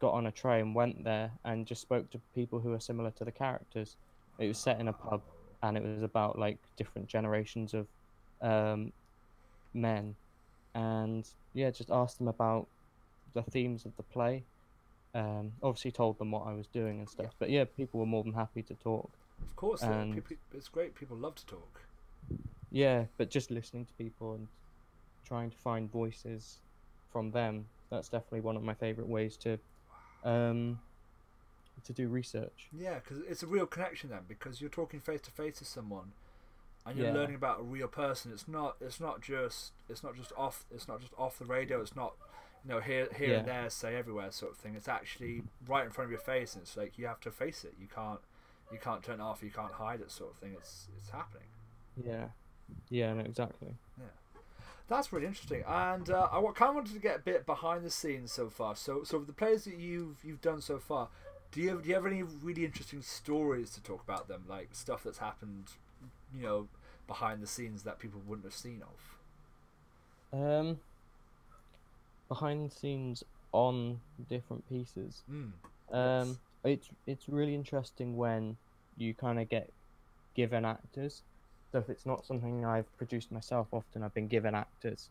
got on a train, went there, and just spoke to people who are similar to the characters. It was set in a pub, and it was about like different generations of men, and just asked them about the themes of the play. Obviously told them what I was doing and stuff, but people were more than happy to talk. Of course, it's great. People love to talk. Yeah, but just listening to people and trying to find voices from them, that's definitely one of my favorite ways to do research. Yeah, because it's a real connection then, because you're talking face to face to someone, and you're learning about a real person. It's not just off the radio. It's not here and there, say everywhere sort of thing. It's actually right in front of your face, and it's like you have to face it. You can't turn it off. You can't hide it, sort of thing. It's happening. Yeah, no, exactly. Yeah, that's really interesting. And I kind of wanted to get a bit behind the scenes so far. So the plays that you've done so far, do you have any really interesting stories to talk about them, like stuff that's happened, behind the scenes that people wouldn't have seen of? Behind the scenes on different pieces. Yes. It's really interesting when you kind of get given actors. So if it's not something I've produced myself, often I've been given actors.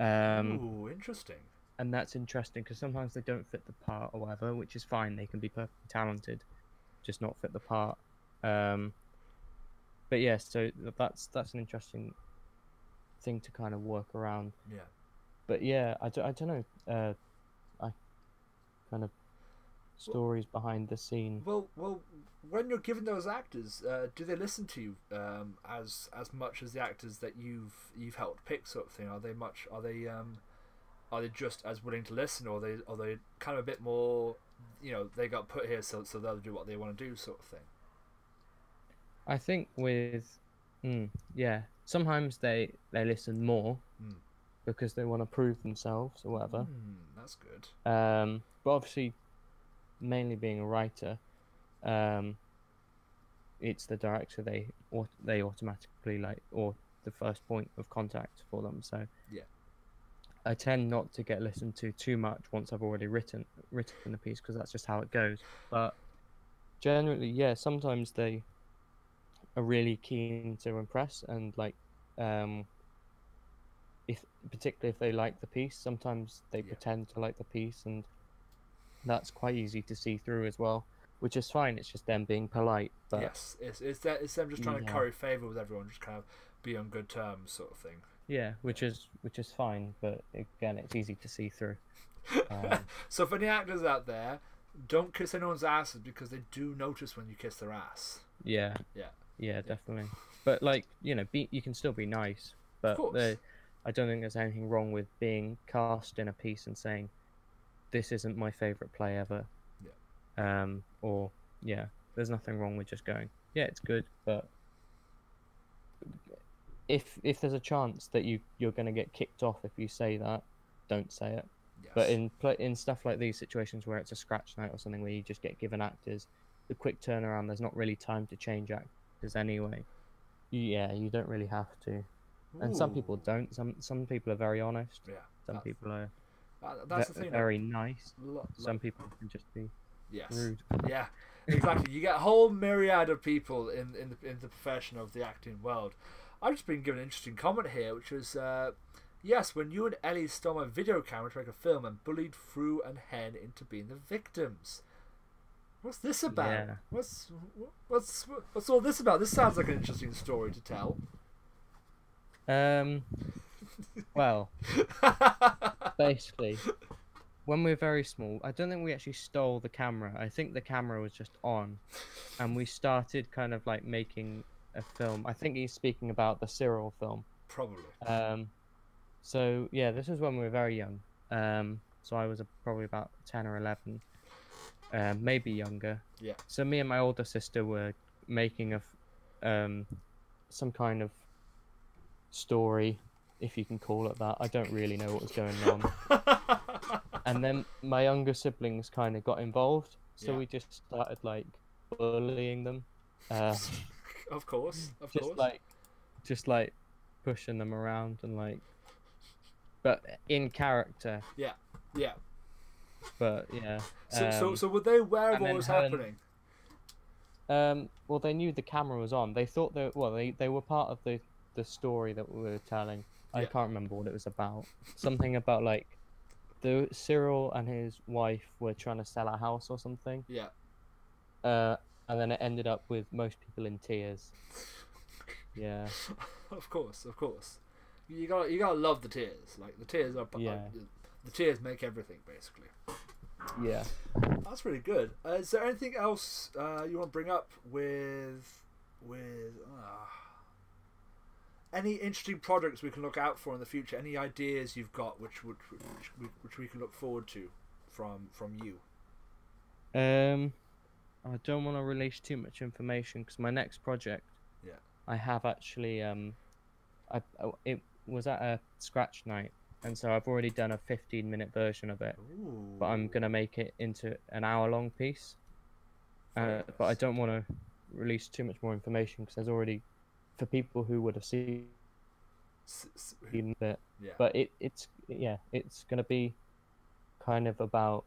Ooh, interesting. And that's interesting because sometimes they don't fit the part or whatever, which is fine. They can be perfectly talented, just not fit the part. But yeah, so that's an interesting thing to kind of work around. Yeah. But yeah, I don't know. kind of stories behind the scene. Well, when you're given those actors, do they listen to you as much as the actors that you've helped pick, sort of thing? Are they just as willing to listen, or are they kind of a bit more, they got put here so they'll do what they want to do, sort of thing? I think with sometimes they listen more because they want to prove themselves or whatever. That's good. But obviously, mainly being a writer, it's the director they automatically like, or the first point of contact for them. So yeah, I tend not to get listened to too much once I've already written the piece, because that's just how it goes. But generally, yeah, sometimes they are really keen to impress, and like particularly if they like the piece, sometimes they pretend to like the piece, and that's quite easy to see through as well, which is fine. It's just them being polite. But yes, it's them just trying to curry favor with everyone, just kind of be on good terms, sort of thing. Yeah, which is fine, but again, it's easy to see through. So for any actors out there, don't kiss anyone's asses, because they do notice when you kiss their ass. Yeah, definitely. But like, you can still be nice. But I don't think there's anything wrong with being cast in a piece and saying, "This isn't my favorite play ever." Yeah. There's nothing wrong with just going, "Yeah, it's good," but if there's a chance that you're going to get kicked off if you say that, don't say it. Yes. But in stuff like these situations where it's a scratch night or something, where you just get given actors, the quick turnaround, there's not really time to change actors anyway. You don't really have to. And some people don't. Some people are very honest. Yeah. Some people are that's the thing, very nice. Some people can just be rude. Yeah, exactly. You get a whole myriad of people in the profession of the acting world. I've just been given an interesting comment here, which was, yes, when you and Ellie stole my video camera to make a film and bullied Fru and Hen into being the victims. What's this about? Yeah. What's all this about? This sounds like an interesting story to tell. Well, basically, when we were very small, I don't think we actually stole the camera. I think the camera was just on, and we started kind of like making a film. I think he's speaking about the Cyril film. Probably. So yeah, this was when we were very young. So I was probably about 10 or 11, maybe younger. Yeah. So me and my older sister were making some kind of story, if you can call it that. I don't really know what was going on. And then my younger siblings kind of got involved, so we just started like bullying them. Of course. Just like pushing them around and like, but in character. Yeah. But yeah. So were they aware of what was happening? Well, they knew the camera was on. They thought they were part of the story that we were telling. I can't remember what it was about. Something about like Cyril and his wife were trying to sell a house or something. Yeah. And then it ended up with most people in tears. Yeah. Of course. You gotta love the tears. Like the tears are. The tears make everything, basically. Yeah. That's really good. Is there anything else you want to bring up with any interesting projects we can look out for in the future? Any ideas you've got which we can look forward to from you? I don't want to release too much information because my next project, I have actually it was at a scratch night, and so I've already done a 15-minute version of it. Ooh. But I'm gonna make it into an hour-long piece. But I don't want to release too much more information because there's already, for people who would have seen it. Yeah. But it's gonna be kind of about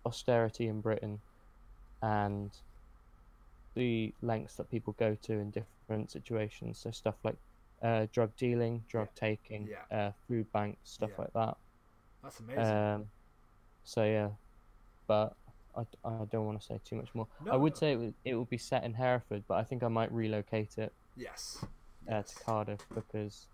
austerity in Britain and the lengths that people go to in different situations. So stuff like drug dealing, drug taking, food banks, stuff like that. That's amazing. So yeah, but I don't want to say too much more. I would say it would be set in Hereford, but I think I might relocate it. Yes. To Cardiff because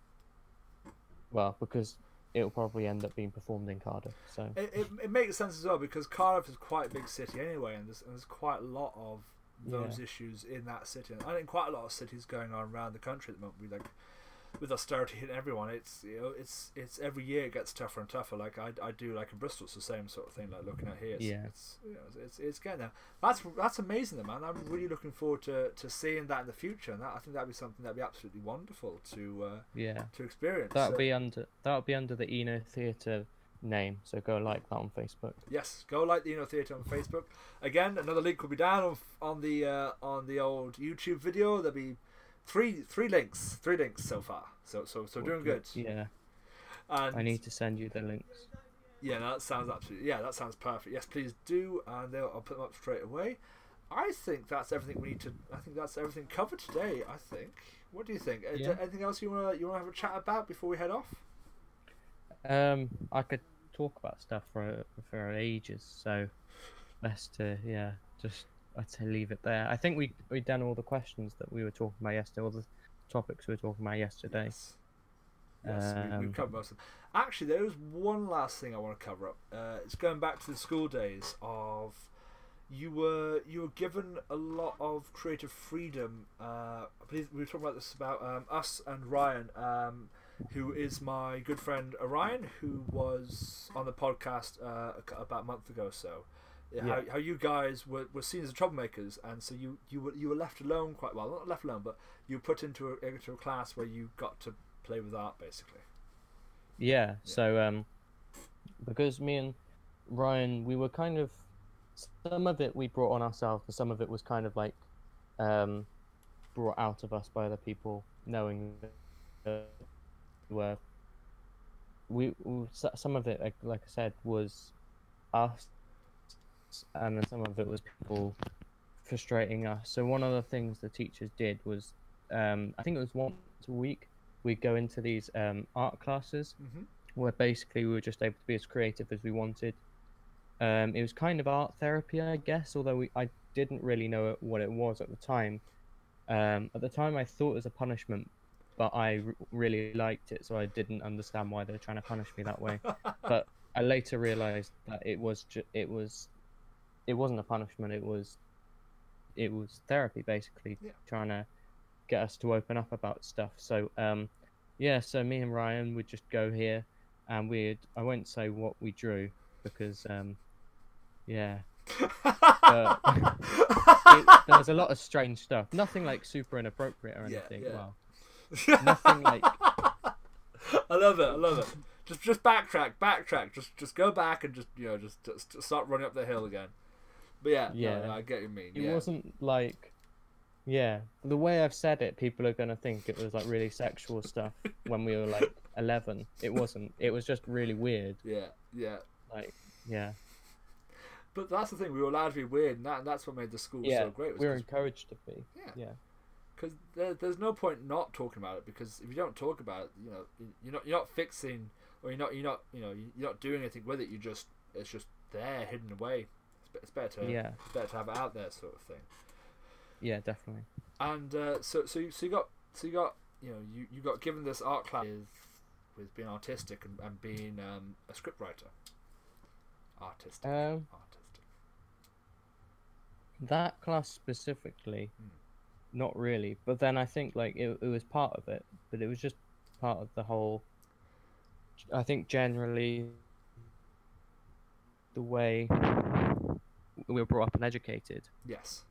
it'll probably end up being performed in Cardiff. So it makes sense as well, because Cardiff is quite a big city anyway, and there's quite a lot of those issues in that city. And I think quite a lot of cities going on around the country at the moment. With austerity hitting everyone, it's every year it gets tougher and tougher. Like I do, like in Bristol, it's the same sort of thing. Like looking at here, it's getting there. That's amazing, though, man. I'm really looking forward to seeing that in the future, and I think that'd be something that'd be absolutely wonderful to experience. That'll be under the Eno Theatre name. So go like that on Facebook. Yes, go like the Eno Theatre on Facebook. Again, another link will be down on the old YouTube video. There'll be three links so far. So doing good. Yeah. And I need to send you the links. Yeah, that sounds perfect. Yes, please do, and I'll put them up straight away. I think that's everything we need to. I think that's everything covered today. I think. What do you think? Is there anything else you wanna have a chat about before we head off? I could talk about stuff for ages. So best to just. I'd say leave it there. I think we done all the questions that we were talking about yesterday, all the topics we were talking about yesterday. Yes, we've covered most of them. Actually, there is one last thing I want to cover up. It's going back to the school days of you were given a lot of creative freedom. I believe we were talking about this about us and Ryan, who is my good friend Ryan, who was on the podcast about a month ago or so. How you guys were seen as troublemakers, and so you were left alone quite well. Not left alone, but you were put into a class where you got to play with art, basically. Yeah. So because me and Ryan, we were kind of, some of it we brought on ourselves, and some of it was kind of like brought out of us by other people, knowing that some of it, like I said, was us. And then some of it was people frustrating us. So one of the things the teachers did was, I think it was once a week, we'd go into these art classes where basically we were just able to be as creative as we wanted. It was kind of art therapy, I guess, although I didn't really know what it was at the time. At the time I thought it was a punishment, but I really liked it, so I didn't understand why they were trying to punish me that way. But I later realised that it wasn't a punishment. It was therapy, basically, trying to get us to open up about stuff. So so me and Ryan would just go here, and I won't say what we drew because there was a lot of strange stuff. Nothing like super inappropriate or anything. Well, nothing like. I love it. Just backtrack. Just go back and just start running up the hill again. But no, I get what you mean. It wasn't like, the way I've said it, people are gonna think it was like really sexual stuff when we were like 11. It wasn't. It was just really weird. Yeah. Like, But that's the thing. We were allowed to be weird, and that's what made the school so great. We were encouraged to be. Yeah. Because there's no point not talking about it, because if you don't talk about it, you're not fixing, or you're not doing anything with it. It's just there, hidden away. It's better to have it out there, sort of thing. Yeah, definitely. And so you got given this art class with being artistic and being a scriptwriter. Artistic. That class specifically, not really. But then I think like it was part of it, but it was just part of the whole. I think generally the way we were brought up and educated. Yes.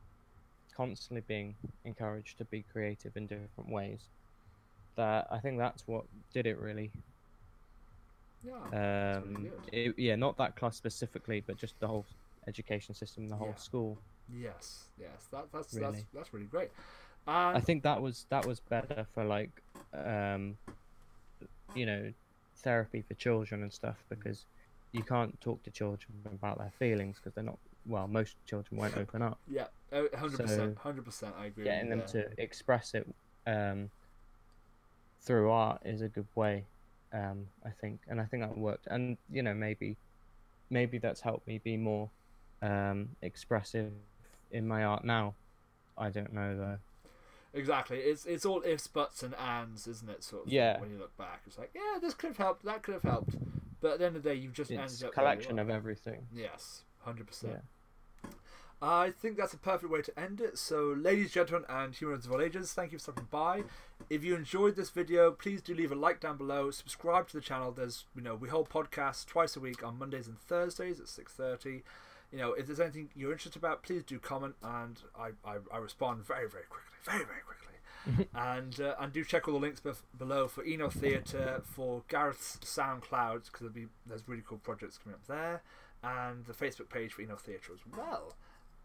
Constantly being encouraged to be creative in different ways. That I think that's what did it really. Yeah. Really good. Not that class specifically, but just the whole education system, the whole school. Yes. That's really great. I think that was better for like, therapy for children and stuff, because you can't talk to children about their feelings because they're not. Well, most children won't open up. Yeah, 100%. 100%. I agree. Getting them to express it through art is a good way, I think, and I think that worked. And maybe that's helped me be more expressive in my art now. I don't know though. Exactly. It's all ifs, buts, and ands, isn't it? Sort of. Yeah. When you look back, it's like, yeah, this could have helped. That could have helped. But at the end of the day, you've just It's ended a up. collection of everything. Yes, 100%. Yeah. I think that's a perfect way to end it. So, ladies, gentlemen, and humans of all ages, thank you for stopping by. If you enjoyed this video, please do leave a like down below. Subscribe to the channel. There's, we hold podcasts twice a week on Mondays and Thursdays at 6:30. If there's anything you're interested about, please do comment, and I respond very, very quickly, very, very quickly. And do check all the links below for Eno Theatre, for Gareth's Soundcloud, because there's really cool projects coming up there, and the Facebook page for Eno Theatre as well.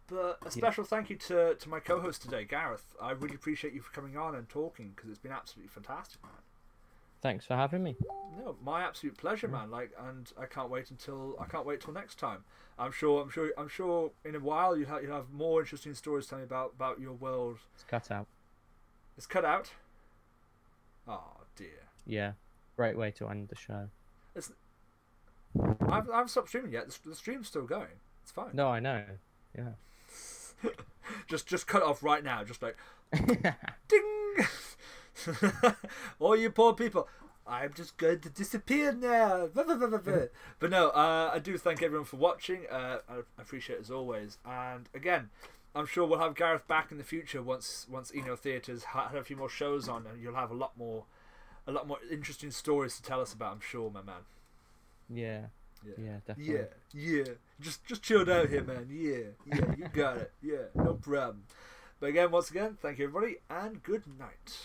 But a special thank you to my co-host today, Gareth. I really appreciate you for coming on and talking, because it's been absolutely fantastic, man. Thanks for having me. No, my absolute pleasure, man. And I can't wait till next time. I'm sure in a while you'll have more interesting stories to tell me about your world. It's cut out. It's cut out. Oh dear. Yeah, great way to end the show. I haven't stopped streaming yet. The stream's still going. It's fine. No, I know. Yeah. just cut it off right now. Just like ding. All you poor people. I'm just going to disappear now. But no, I do thank everyone for watching. I appreciate it as always. And again, I'm sure we'll have Gareth back in the future once Eno Theatre's had a few more shows on, and you'll have a lot more interesting stories to tell us about. I'm sure, my man. Yeah. Yeah, definitely. Yeah. Just chilled out here, man. Yeah, you got it. Yeah, no problem. But again, once again, thank you everybody, and good night.